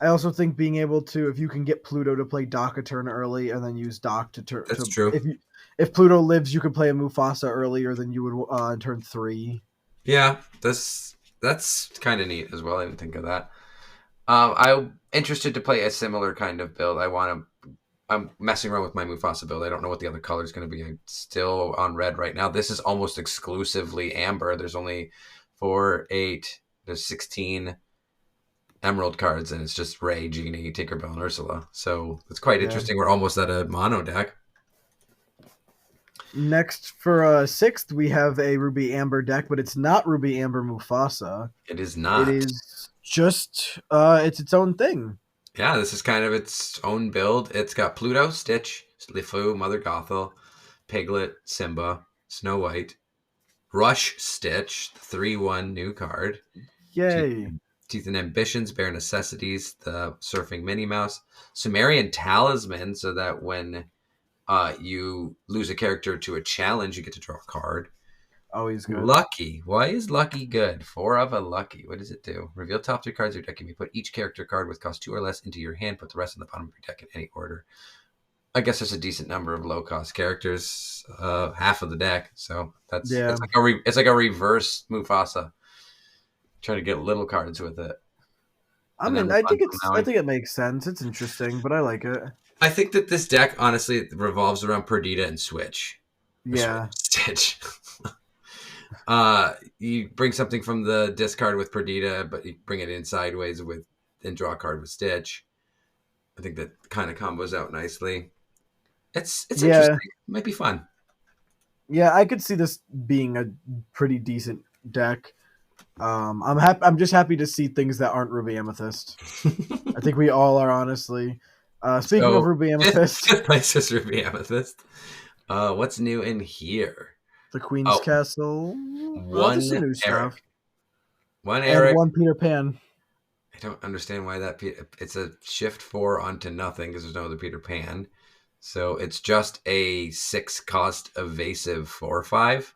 I also think being able to, if you can get Pluto to play Doc a turn early and then use Doc to turn That's to true. if Pluto lives, you could play a Mufasa earlier than you would in turn 3. Yeah, that's kind of neat as well. I didn't think of that. I'm interested to play a similar kind of build. I'm messing around with my Mufasa build. I don't know what the other color is going to be. I'm still on red right now. This is almost exclusively amber. There's only 4, 8, there's 16 emerald cards, and it's just Ray, Genie, Tinkerbell, and Ursula. So it's quite Yeah. interesting. We're almost at a mono deck. Next for sixth, we have a Ruby Amber deck, but it's not Ruby Amber Mufasa. It is It not. is just it's its own thing. Yeah, this is kind of its own build. It's got Pluto, Stitch, Lifu, Mother Gothel, Piglet, Simba, Snow White, Rush Stitch, 3/1 new card. Teeth, Yay. Teeth and Ambitions, Bare Necessities, the Surfing Minnie Mouse, Sumerian Talisman, so that when you lose a character to a challenge, you get to draw a card. Always good. Lucky. Why is Lucky good? 4 of a Lucky. What does it do? Reveal top 3 cards of your deck. You may put each character card with cost 2 or less into your hand. Put the rest on the bottom of your deck in any order. I guess there's a decent number of low cost characters, half of the deck. So that's Yeah. it's like a reverse Mufasa. Trying to get little cards with it. I And then mean, the fun from now I on. think it makes sense. It's interesting, but I like it. I think that this deck honestly revolves around Perdita and Switch. Or Switch Yeah. Stitch. You bring something from the discard with Perdita, but you bring it in sideways with and draw a card with Stitch. I think that kind of combos out nicely. It's Yeah. interesting. It might be fun. Yeah, I could see this being a pretty decent deck. I'm happy. I'm just happy to see things that aren't Ruby Amethyst. I think we all are, honestly. Speaking of So Ruby fifth, Amethyst, fifth place is Ruby Amethyst. What's new in here? the Queen's Oh, Castle, just one some new Eric. stuff, One and Eric. one Peter Pan. I don't understand why it's a shift 4 onto nothing because there's no other Peter Pan. So it's just a 6 cost evasive 4/5.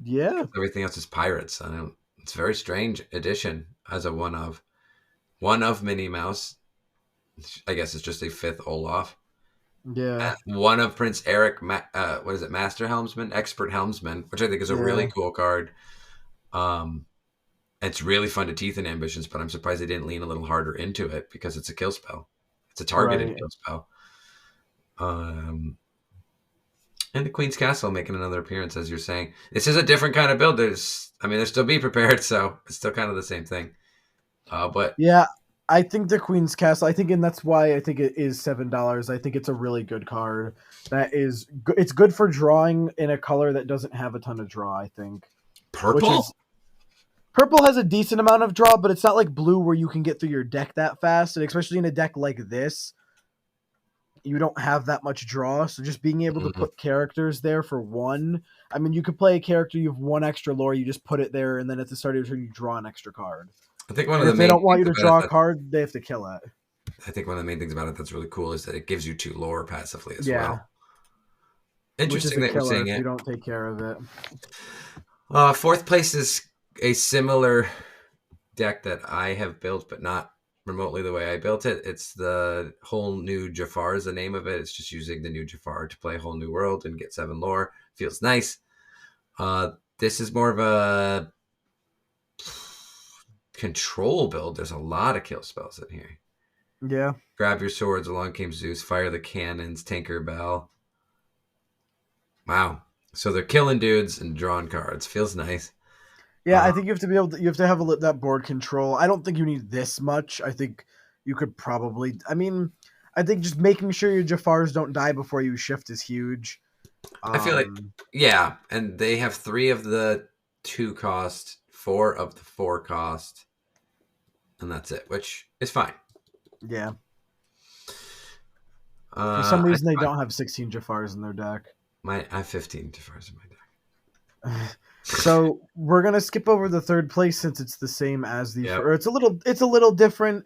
Yeah, Everything else is pirates. I don't. It's a very strange addition as a one of Minnie Mouse. I guess it's just a fifth Olaf. yeah, One of Prince Eric. What is it? Master Helmsman, Expert Helmsman, which I think is a really yeah, cool card. Um, it's really fun to Teeth and Ambitions, but I'm surprised they didn't lean a little harder into it because it's a kill spell. It's a targeted right. kill spell. Um, and the Queen's Castle making another appearance, as you're saying. This is a different kind of build. There's still Be Prepared, so it's still kind of the same thing. But Yeah, I think the Queen's Castle. I think, and that's why I think it is $7. I think it's a really good card. It's good for drawing in a color that doesn't have a ton of draw. I think, which purple? is purple has a decent amount of draw, but it's not like blue where you can get through your deck that fast, and especially in a deck like this, you don't have that much draw. So just being able to Mhm. put characters there for one. I mean, you could play a character, you have one extra lore, you just put it there, and then at the start of your turn, you draw an extra card. I think one of And the if they main don't want things you to about it draw a that card, they have to kill it. I think one of the main things about it that's really cool is that it gives you 2 lore passively as Yeah, well. which is Interesting a that you're killer saying if you it. don't take care of it. Fourth place is a similar deck that I have built, but not remotely the way I built it. It's the Whole New Jafar is the name of it. It's just using the new Jafar to play a whole new world and get 7 lore. Feels nice. This is more of a control build. There's a lot of kill spells in here. Yeah. Grab your swords, along came Zeus, fire the cannons, Tinkerbell. Wow. So they're killing dudes and drawing cards. Feels nice. Yeah, Uh, I think you have to be able to, you have to have that board control. I don't think you need this much. I think you could probably, I mean, I think just making sure your Jafars don't die before you shift is huge. I feel like, Um, yeah, and they have 3 of the 2 cost, 4 of the 4 cost, and that's it, which is fine. yeah. For some It's reason, they fine. don't have 16 Jafars in their deck. I have 15 Jafars in my deck. So we're gonna skip over the third place since it's the same as the Yep. first. It's a little different.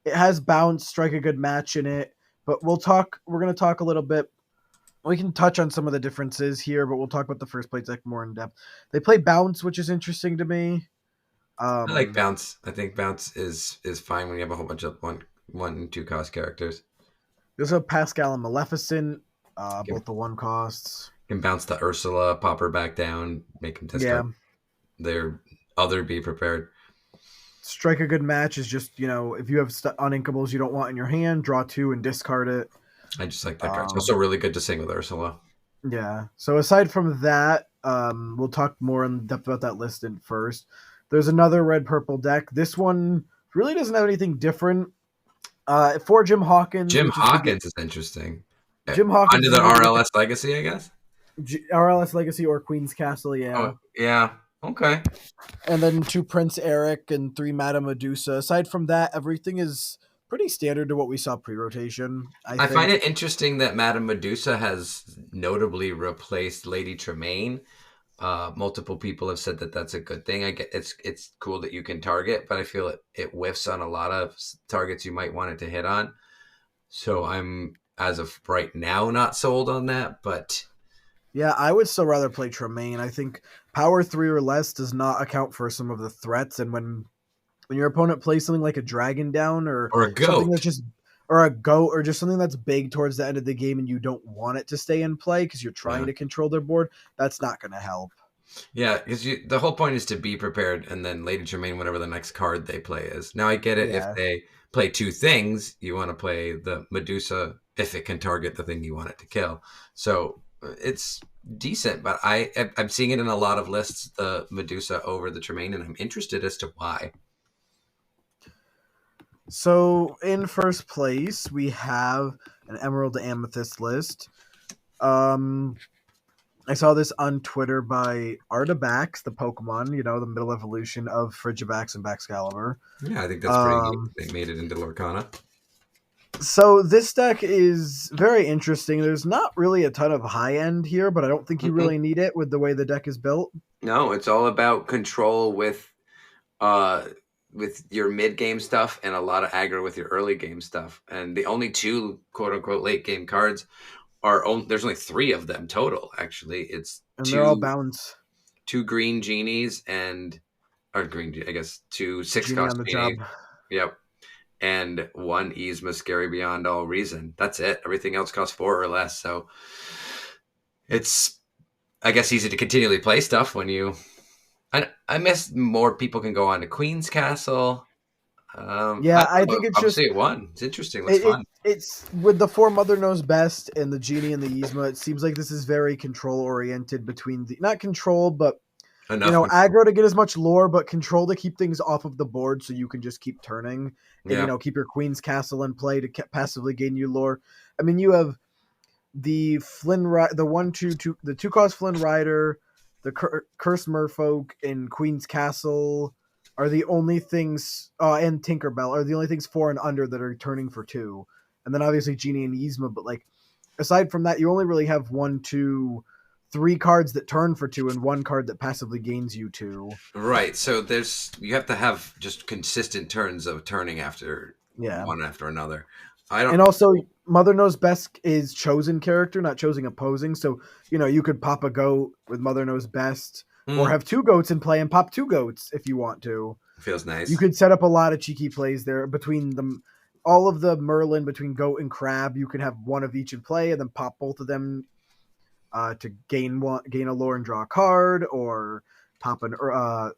It has bounce, strike a good match in it. But we'll talk. We're gonna talk a little bit. We can touch on some of the differences here, but we'll talk about the first place deck more in depth. They play bounce, which is interesting to me. I like Um, bounce. I think bounce is fine when you have a whole bunch of one and two cost characters. we also have Pascal and Maleficent, You both the one costs. can bounce the Ursula, pop her back down, make them Yeah, discard their other be prepared. strike a good match is just if you have uninkables you don't want in your hand, draw two and discard it. I just like that card. It's also Um, really good to sing with Ursula. yeah. So aside from that, we'll talk more in depth about that list in first. There's another red purple deck. This one really doesn't have anything different. For Jim Hawkins, Jim which is Hawkins is interesting. Jim Hawkins Under is the a good RLS legacy, I guess. RLS Legacy or Queen's Castle, Oh yeah. yeah. Okay. And then two Prince Eric and three Madame Medusa. Aside from that, everything is pretty standard to what we saw pre-rotation. I I find think. it interesting that Madame Medusa has notably replaced Lady Tremaine. Multiple people have said that that's a good thing. I get it's cool that you can target, but I feel it whiffs on a lot of targets you might want it to hit on. So I'm as of right now not sold on that, but Yeah, I would still rather play Tremaine. I think power three or less does not account for some of the threats, and when your opponent plays something like a dragon down or or a something that's goat. just or a goat or just something that's big towards the end of the game and you don't want it to stay in play because you're trying Yeah. to control their board, that's not going to help. Yeah, because the whole point is to be prepared, and then Lady Tremaine, whatever the next card they play is. Now I get it if Yeah. they play two things, you want to play the Medusa if it can target the thing you want it to kill. So it's decent, but I'm seeing it in a lot of lists, the Medusa over the Tremaine, and I'm interested as to why. So in first place, we have an Emerald Amethyst list. Um, I saw this on Twitter by Artabax, the Pokemon, the middle evolution of Frigivax and Baxcalibur. Yeah, I think that's pretty neat. Um, They made it into Lorcana. so this deck is very interesting. There's not really a ton of high end here, but I don't think you Mm-mm. really need it with the way the deck is built. No, it's all about control uh with your mid game stuff and a lot of aggro with your early game stuff. And the only two quote unquote late game cards there's only three of them total. Actually, it's And they're all bounce. two green genies and or green I guess two six Genie cost on the genies. job. Yep, and one Yzma scary beyond all reason. That's it. Everything else costs four or less. So it's I guess easy to continually play stuff when you. I miss more people can go on to Queen's Castle. I Yeah, I don't know. think it's Obviously, just it won. It's interesting. Looks it fun. it's with the four Mother Knows Best and the Genie and the Yzma. It seems like this is very control oriented between the not control, but Enough. aggro to get as much lore, but control to keep things off of the board so you can just keep turning and Yeah. keep your Queen's Castle in play to passively gain you lore. I mean, you have the the the two cost Flynn Rider, the Curse Merfolk, and Queen's Castle are the only things, and Tinkerbell are the only things four and under that are turning for two, and then obviously Genie and Yzma. But like aside from that, you only really have one, two, three cards that turn for two, and one card that passively gains you two. Right. So you have to have just consistent turns of turning after Yeah, one after another. I don't. and also Mother Knows Best is chosen character, not chosen opposing. So you could pop a goat with Mother Knows Best, or Mm, have two goats in play and pop two goats if you want to. feels You nice. could set up a lot of cheeky plays there between them. All of the Merlin between goat and crab, you can have one of each in play and then pop both of them to gain a lore and draw a card, or pop an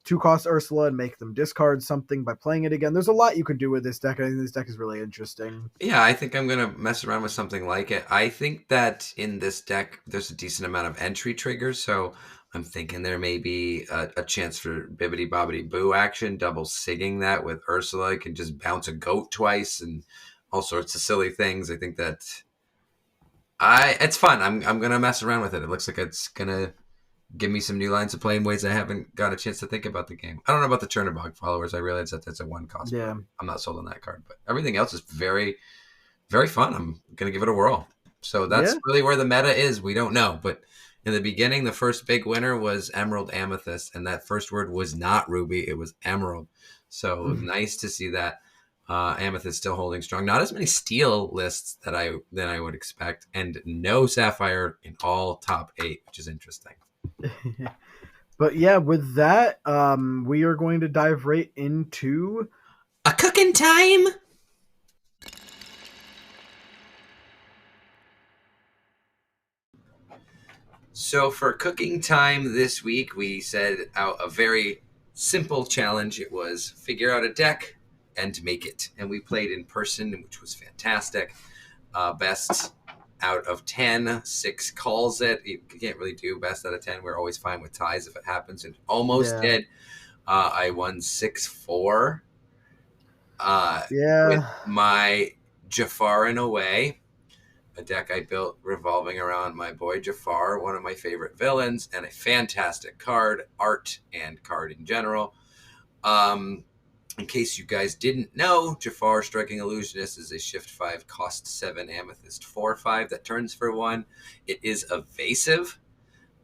two cost Ursula and make them discard something by playing it again. There's a lot you can do with this deck. I think this deck is really interesting. Yeah, I think I'm gonna mess around with something like it. I think that in this deck, there's a decent amount of entry triggers, so I'm thinking there may be a chance for Bibbidi Bobbidi Boo action, double sigging that with Ursula. You can just bounce a goat twice and all sorts of silly things. I think that it's fun. I'm gonna mess around with it. It looks like it's gonna give me some new lines of play in ways I haven't got a chance to think about the game. I don't know about the Chernobog followers. I realize that that's a one cost, but Yeah, I'm not sold on that card. But everything else is very very fun. I'm going to give it a whirl. So that's yeah. really where the meta is. We don't know. But in the beginning, the first big winner was Emerald Amethyst. And that first word was not Ruby, it was Emerald. So nice to see that Amethyst still holding strong. Not as many steel lists than I would expect. And no Sapphire in all top 8, which is interesting. But yeah, with that, we are going to dive right into. A cooking time. So for cooking time this week, we set out a very simple challenge. It was figure out a deck and make it, and we played in person, which was fantastic. Best out of 10, 6 calls it. You can't really do best out of 10. We're always fine with ties if it happens, and almost Yeah, did. I won 6-4 with yeah, my Jafar in a way, a deck I built revolving around my boy Jafar, one of my favorite villains, and a fantastic card, art and card in general. Um, in case you guys didn't know, Jafar Striking Illusionist is a shift 5, cost 7, amethyst 4/5 that turns for 1. It is evasive,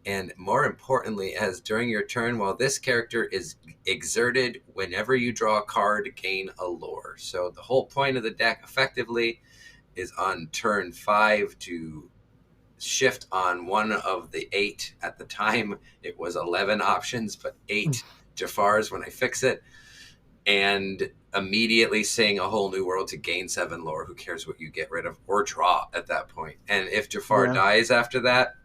and more importantly, as during your turn, while this character is exerted, whenever you draw a card, gain a lore. So the whole point of the deck effectively is on turn 5 to shift on one of the 8. At the time it was 11 options, but 8 Jafars when I fix it, and immediately sing a whole new world to gain 7 lore. Who cares what you get rid of or draw at that point? And if Jafar yeah. dies after that,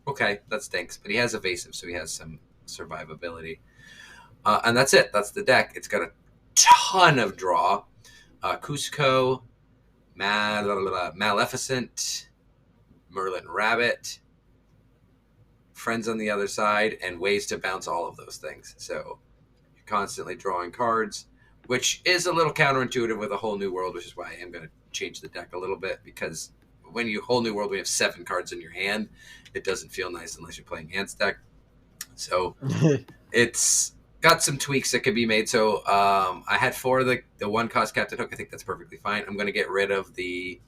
okay, that stinks, but he has evasive, so he has some survivability. And that's it. That's the deck. It's got a ton of draw. Cusco, Maleficent, Merlin Rabbit, friends on the other side, and ways to bounce all of those things. So you're constantly drawing cards, which is a little counterintuitive with a whole new world, which is why I am going to change the deck a little bit, because when you whole new world, we have 7 cards in your hand. It doesn't feel nice unless you're playing Ants deck. So it's got some tweaks that could be made. So I had 4 of the 1 cost Captain Hook. I think that's perfectly fine. I'm going to get rid of the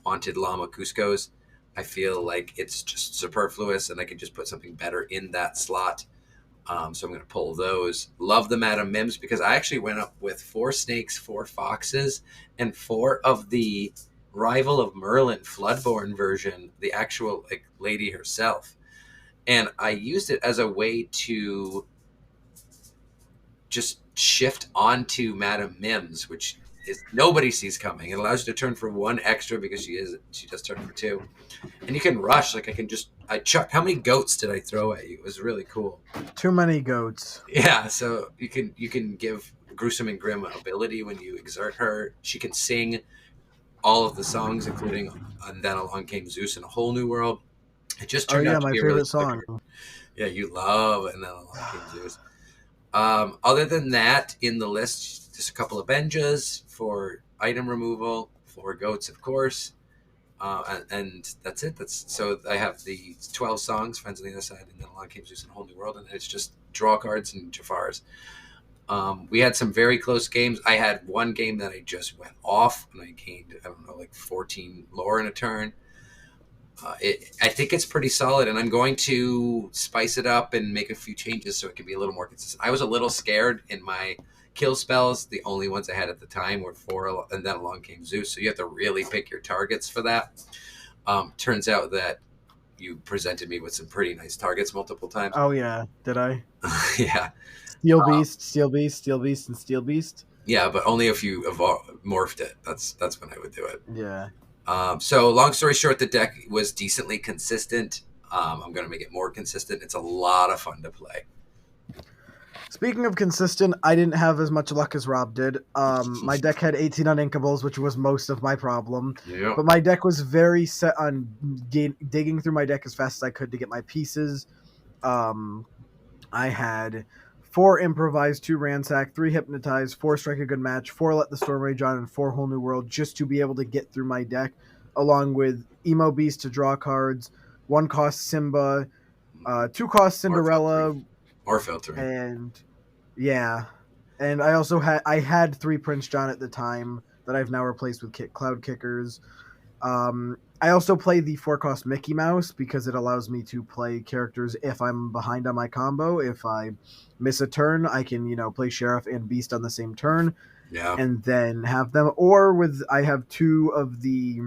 Haunted Llama Cusco's. I feel like it's just superfluous, and I could just put something better in that slot. So I'm going to pull those. Love the Madam Mims because I actually went up with 4 snakes, 4 foxes, and 4 of the Rival of Merlin Floodborn version, the actual like lady herself. And I used it as a way to just shift onto Madam Mims, which is nobody sees coming. It allows you to turn for 1 extra because she does turn for 2, and you can rush. Like I chucked. How many goats did I throw at you? It was really cool. Too many goats. Yeah, so you can give Gruesome and Grim ability when you exert her. She can sing all of the songs, including "And Then Along Came Zeus" and A Whole New World. It just Oh turned yeah, out to my be a really favorite good song. card. Yeah, you love "And Then Along Came Zeus." Other than that, in the list, just a couple of Benjas for item removal, 4 goats, of course, and that's it. That's so I have the 12 songs, Friends on the Other Side, and then Along Came Zeus and A Whole New World, and it's just draw cards and Jafars. We had some very close games. I had one game that I just went off, and I gained, I don't know, like 14 lore in a turn. I think it's pretty solid, and I'm going to spice it up and make a few changes so it can be a little more consistent. I was a little scared in my kill spells. The only ones I had at the time were 4, and then along came Zeus. So you have to really pick your targets for that. Turns out that you presented me with some pretty nice targets multiple times. Oh yeah, did I? Yeah, Steel Beast, Steel Beast, Steel Beast, and Steel Beast. yeah, but only if you morphed it. That's when I would do it. Yeah. So long story short, the deck was decently consistent. I'm going to make it more consistent. It's a lot of fun to play. Speaking of consistent, I didn't have as much luck as Rob did. My deck had 18 uninkables, which was most of my problem. Yeah. But my deck was very set on digging through my deck as fast as I could to get my pieces. Um, I had 4 improvise, 2 ransack, 3 hypnotize, 4 strike a good match, 4 let the storm rage on, and 4 whole new world just to be able to get through my deck, along with emo beast to draw cards, 1 cost Simba, 2 cost Or Cinderella, filtering. Or filtering. and yeah, and I had 3 Prince John at the time that I've now replaced with Cloud Kickers. I also play the 4 cost Mickey Mouse because it allows me to play characters if I'm behind on my combo. If I miss a turn, I can play Sheriff and Beast on the same turn, Yeah. and then have them. Or I have 2 of the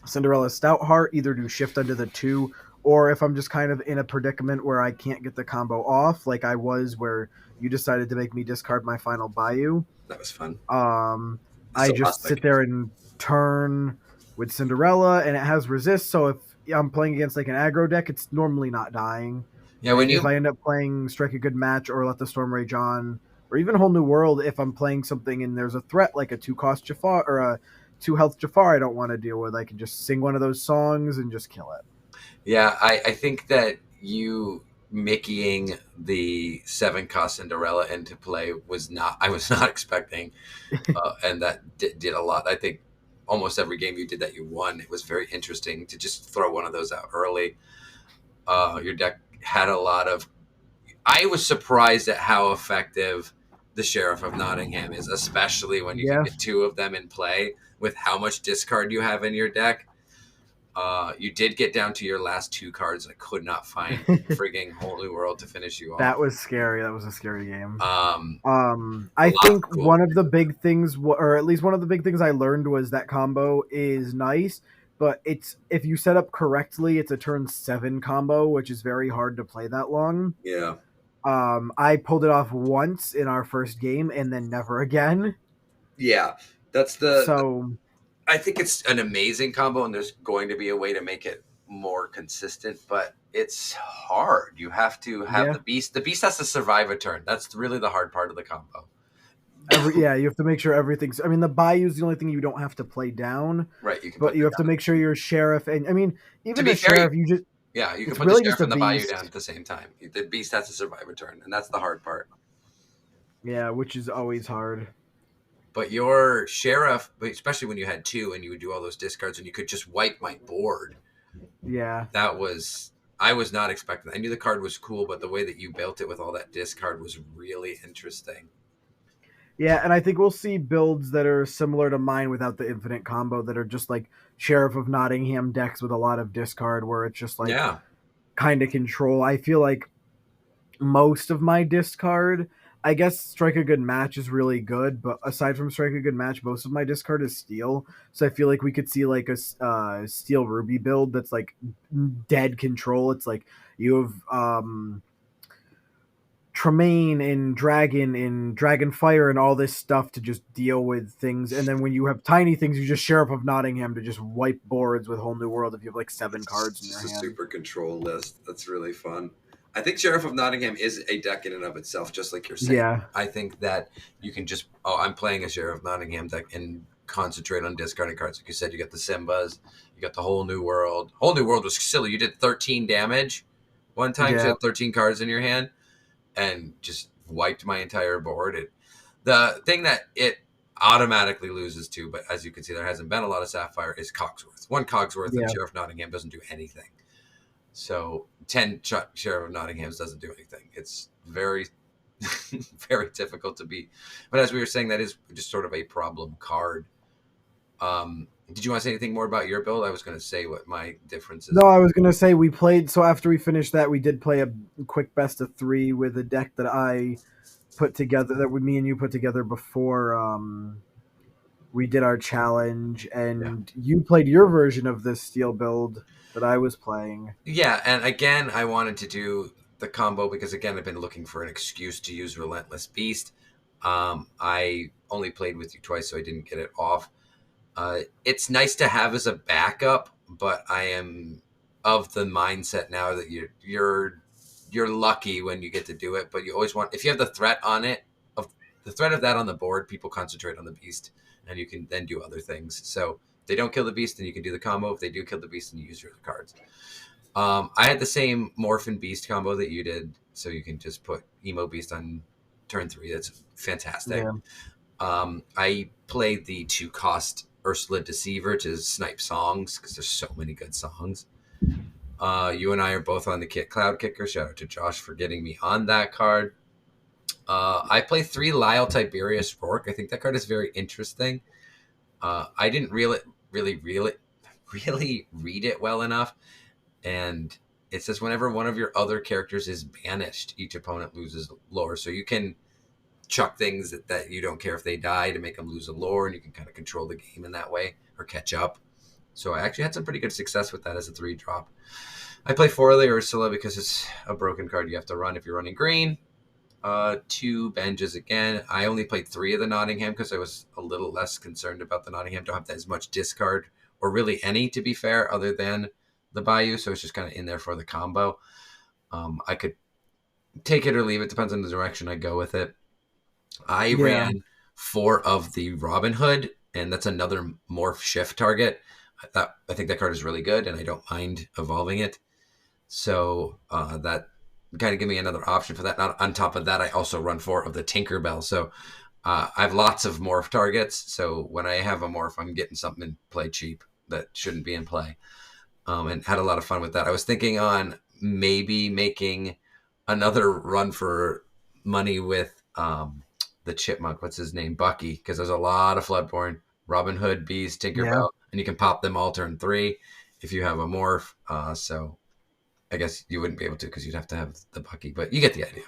Cinderella Stout Heart, either do shift under the 2 or if I'm just kind of in a predicament where I can't get the combo off, like I was where you decided to make me discard my final Bayou. That was fun. Um, It's I the just last sit thing. there and turn with Cinderella, and it has resist. So if I'm playing against like an aggro deck, it's normally not dying. Yeah, when And if you I end up playing Strike a Good Match or Let the Storm Rage On, or even Whole New World, if I'm playing something and there's a threat like a 2 cost Jafar or a 2 health Jafar I don't want to deal with, I can just sing one of those songs and just kill Yeah, I think that you Mickeying the 7 cost Cinderella into play was not, I was not expecting, it. and that did a lot. I think almost every game you did that you won. It was very interesting to just throw one of those out early. Your deck had a lot of. I was surprised at how effective the Sheriff of Nottingham is, especially when you can Yeah, get two of them in play with how much discard you have in your deck. You did get down to your last 2 cards. I could not find frigging Whole New World to finish you that off. was scary. That was a scary game. Um, a I lot think cool. one of the big things, or at least one of the big things I learned was that combo is nice, but it's if you set up correctly, it's a turn 7 combo, which is very hard to play that long. Yeah, I pulled it off once in our first game and then never again. yeah. That's the. So I think it's an amazing combo, and there's going to be a way to make it more consistent, but it's hard. You have to have yeah, the beast. The beast has to survive a turn. That's really the hard part of the combo. you have to make sure everything's. I mean, the Bayou is the only thing you don't have to play down, Right, you can but put you that have to down. make sure your sheriff and I mean, To even be the fair, sheriff, you just yeah, you can it's put the really just sheriff a and the bayou down beast. at the same time. The beast has to survive a turn, and that's the hard part. Yeah, which is always hard. But your sheriff, especially when you had two and you would do all those discards and you could just wipe my board, Yeah. that was, I was not expecting. I knew the card was cool, but the way that you built it with all that discard was really interesting. Yeah, and I think we'll see builds that are similar to mine without the infinite combo that are just like Sheriff of Nottingham decks with a lot of discard where it's just like Yeah, kind of control. I feel like most of my discard, I guess Strike a Good Match is really good, but aside from Strike a Good Match, most of my discard is Steel. So I feel like we could see like a Steel Ruby build that's like dead control. It's like you have Tremaine and Dragon Fire and all this stuff to just deal with things. And then when you have tiny things, you just Sheriff of Nottingham to just wipe boards with Whole New World if you have like 7 cards it's in your just a hand. super control list. That's really fun. I think Sheriff of Nottingham is a deck in and of itself, just like you're saying. Yeah. I think that you can just, oh, I'm playing a Sheriff of Nottingham deck and concentrate on discarding cards. Like you said, you got the Simbas, you got the Whole New World. Whole New World was silly. You did 13 damage one time, so you Yeah. had 13 cards in your hand and just wiped my entire board. The thing that it automatically loses to, but as you can see, there hasn't been a lot of Sapphire, is Cogsworth. One Cogsworth and Yeah. Sheriff Nottingham doesn't do anything. So 10 Sheriff of Nottingham's doesn't do anything. It's very, very difficult to beat. But as we were saying, that is just sort of a problem card. Did you want to say anything more about your build? I was going to say what my differences. No, I was gonna say we played. So after we finished that, we did play a quick best of three with a deck that I put together, that me and you put together before we did our challenge, Yeah. and you played your version of this steel build that I was playing. Yeah, and again, I wanted to do the combo because again, I've been looking for an excuse to use Relentless Beast. I only played with you twice, so I didn't get it off. It's nice to have as a backup, but I am of the mindset now that you're lucky when you get to do it. But you always want, if you have the threat on it, of the threat of that on the board, people concentrate on the beast, and you can then do other things. So if they don't kill the beast, then you can do the combo. If they do kill the beast, then you use your cards. I had the same Morphin Beast combo that you did, so you can just put Emo Beast on turn 3. That's fantastic. Yeah, I played the 2 cost Ursula Deceiver to snipe songs because there's so many good songs. You and I are both on the Kit Cloud Kicker. Shout out to Josh for getting me on that card. I play 3 Lyle Tiberius Rourke. I think that card is very interesting. I didn't really read it well enough. And it says whenever one of your other characters is banished, each opponent loses lore. So you can chuck things that you don't care if they die to make them lose a lore, and you can kind of control the game in that way or catch up. So I actually had some pretty good success with that as a 3 drop. I play 4 of the Ursula because it's a broken card you have to run if you're running green. 2 Benjas again. I only played 3 of the Nottingham because I was a little less concerned about the Nottingham. Don't have as much discard, or really any, to be fair, other than the Bayou. So it's just kind of in there for the combo. I could take it or leave it. Depends on the direction I go with it. I Yeah, ran 4 of the Robin Hood, and that's another morph shift target. I think that card is really good, and I don't mind evolving it. So that kind of give me another option for that. On top of that, I also run 4 of the Tinkerbell. So I have lots of morph targets. So when I have a morph, I'm getting something in play cheap that shouldn't be in play. And had a lot of fun with that. I was thinking on maybe making another run for money with the chipmunk. What's his name? Bucky. Because there's a lot of Floodborn, Robin Hood, Bees, yeah, Tinkerbell, and you can pop them all turn 3 if you have a morph. So I guess you wouldn't be able to because you'd have to have the Bucky, but you get the idea.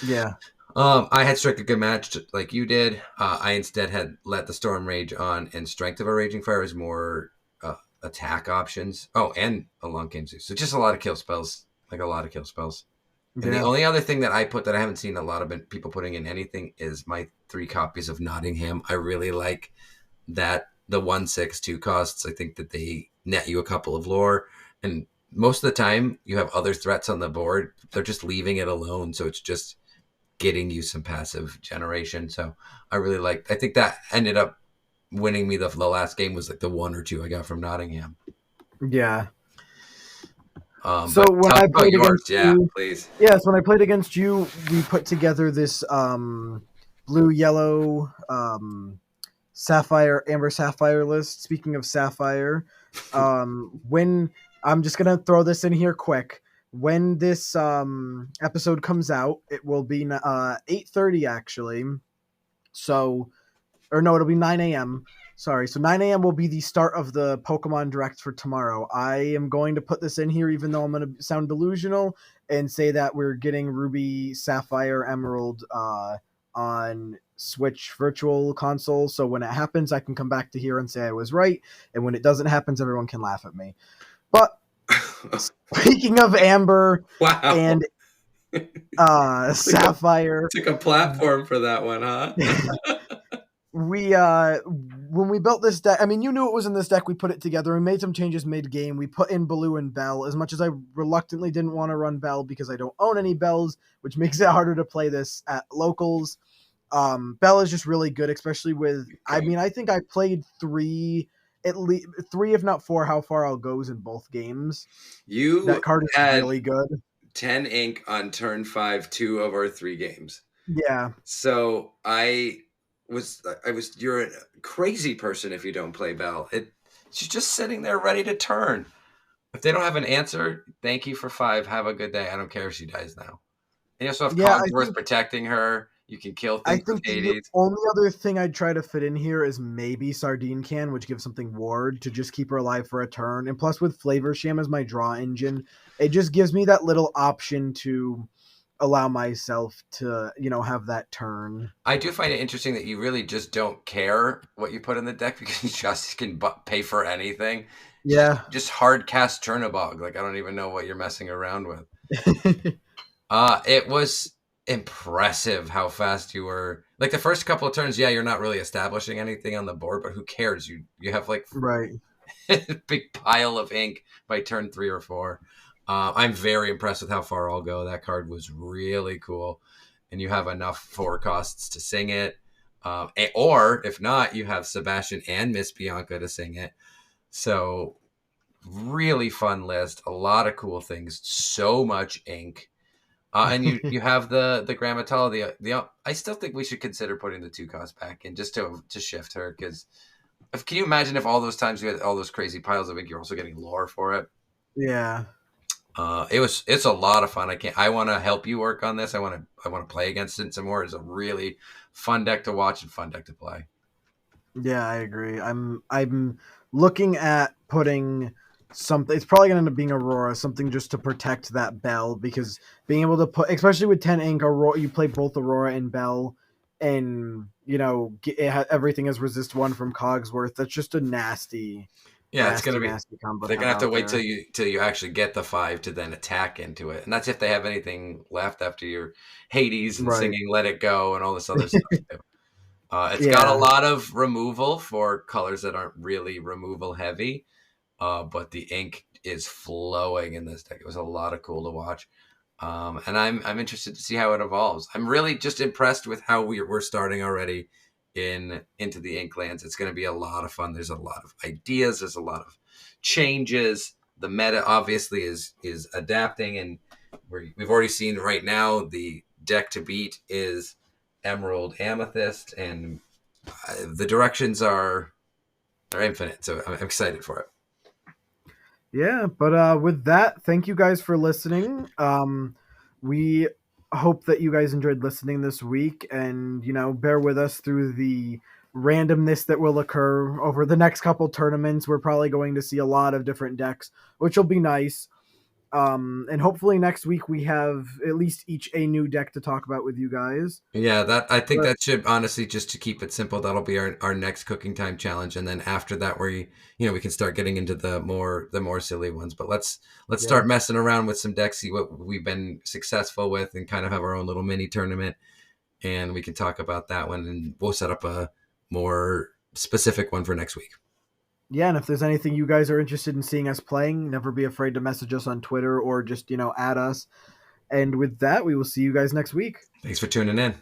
yeah, I had Strike a Good Match like you did. I instead had Let the Storm Rage on, and Strength of a Raging Fire is more attack options. Oh, and a Long Game Zeus. So just a lot of kill spells, like a lot of kill spells. And the yeah, only other thing that I put that I haven't seen a lot of people putting in anything is my 3 copies of Nottingham. I really like that the 1/6 costs. I think that they net you a couple of lore, and most of the time you have other threats on the board. They're just leaving it alone, so it's just getting you some passive generation. So I really like. I think that ended up winning me the last game was like the 1 or 2 I got from Nottingham. yeah. So But when tell I me about played yours, against yeah, you, please. yes, when I played against you, we put together this blue yellow sapphire amber sapphire list. Speaking of sapphire, when I'm just gonna throw this in here quick. When this episode comes out, it will be 8:30 actually. So, or no, it'll be 9 a.m. Sorry. So 9 a.m. will be the start of the Pokemon Direct for tomorrow. I am going to put this in here, even though I'm going to sound delusional, and say that we're getting Ruby, Sapphire, Emerald on Switch Virtual Console. So when it happens, I can come back to here and say I was right. And when it doesn't happen, everyone can laugh at me. But speaking of Amber Wow. and Sapphire, Took a platform for that one, huh? we when we built this deck, I mean, you knew it was in this deck. We put it together. We made some changes mid game. We put in Baloo and Bell. As much as I reluctantly didn't want to run Bell because I don't own any Bells, which makes it harder to play this at locals. Bell is just really good, especially with. I Okay. mean, I think I played at least three, if not four. How far I'll goes in both games. That You card is had really good. 10 ink on turn 5, 2 of our 3 games. Yeah, So you're a crazy person if you don't play Bell. She's just sitting there ready to turn. If they don't have an answer, thank you for 5. Have a good day. I don't care if she dies now. And you also have yeah. Cogsworth protecting her. You can kill I things with think the Hades. only other thing I'd try to fit in here is maybe Sardine Can, which gives something ward to just keep her alive for a turn. And plus, with Flavor Sham as my draw engine, it just gives me that little option to allow myself to, have that turn. I do find it interesting that you really just don't care what you put in the deck because you just can pay for anything. Yeah. Just hard cast Chernobog. Like I don't even know what you're messing around with. It was impressive how fast you were. Like the first couple of turns, yeah, you're not really establishing anything on the board, but who cares? You have like Right. a big pile of ink by turn 3 or 4. I'm very impressed with how far I'll go. That card was really cool, and you have enough 4 costs to sing it. Or if not, you have Sebastian and Miss Bianca to sing it. So really fun list, a lot of cool things, so much ink. And you have the Grammatella. I still think we should consider putting the 2 costs back in just to shift her because can you imagine if all those times you had all those crazy piles of ink, you're also getting lore for it. Yeah. It's a lot of fun. I want to help you work on this. I want to play against it some more. It's a really fun deck to watch and fun deck to play. Yeah, I agree. I'm looking at putting something. It's probably gonna end up being Aurora, something just to protect that Bell because being able to put, especially with 10 ink, Aurora, you play both Aurora and Bell, and everything is resist 1 from Cogsworth. That's just a nasty. Yeah, it's gonna Nasty, be. nasty combo to They're have gonna have to out wait till there. you actually get the 5 to then attack into it, and that's if they have anything left after your Hades and Right. singing "Let It Go" and all this other stuff too. It's got a Yeah. lot of removal for colors that aren't really removal heavy, but the ink is flowing in this deck. It was a lot of cool to watch, and I'm interested to see how it evolves. I'm really just impressed with how we're starting already in Into the Inklands. It's going to be a lot of fun. There's a lot of ideas. There's a lot of changes. The meta obviously is adapting, and we've already seen right now the deck to beat is Emerald Amethyst, and the directions are infinite. So I'm excited for it. Yeah, but with that, thank you guys for listening. We hope that you guys enjoyed listening this week, and bear with us through the randomness that will occur over the next couple tournaments. We're probably going to see a lot of different decks, which will be nice. And hopefully next week we have at least each a new deck to talk about with you guys. Yeah, that I think But that should honestly just to keep it simple. That'll be our next cooking time challenge, and then after that, we can start getting into the more silly ones. But let's yeah, start messing around with some decks, see what we've been successful with, and kind of have our own little mini tournament, and we can talk about that one, and we'll set up a more specific one for next week. yeah, and if there's anything you guys are interested in seeing us playing, never be afraid to message us on Twitter or just add us. And with that, we will see you guys next week. Thanks for tuning in.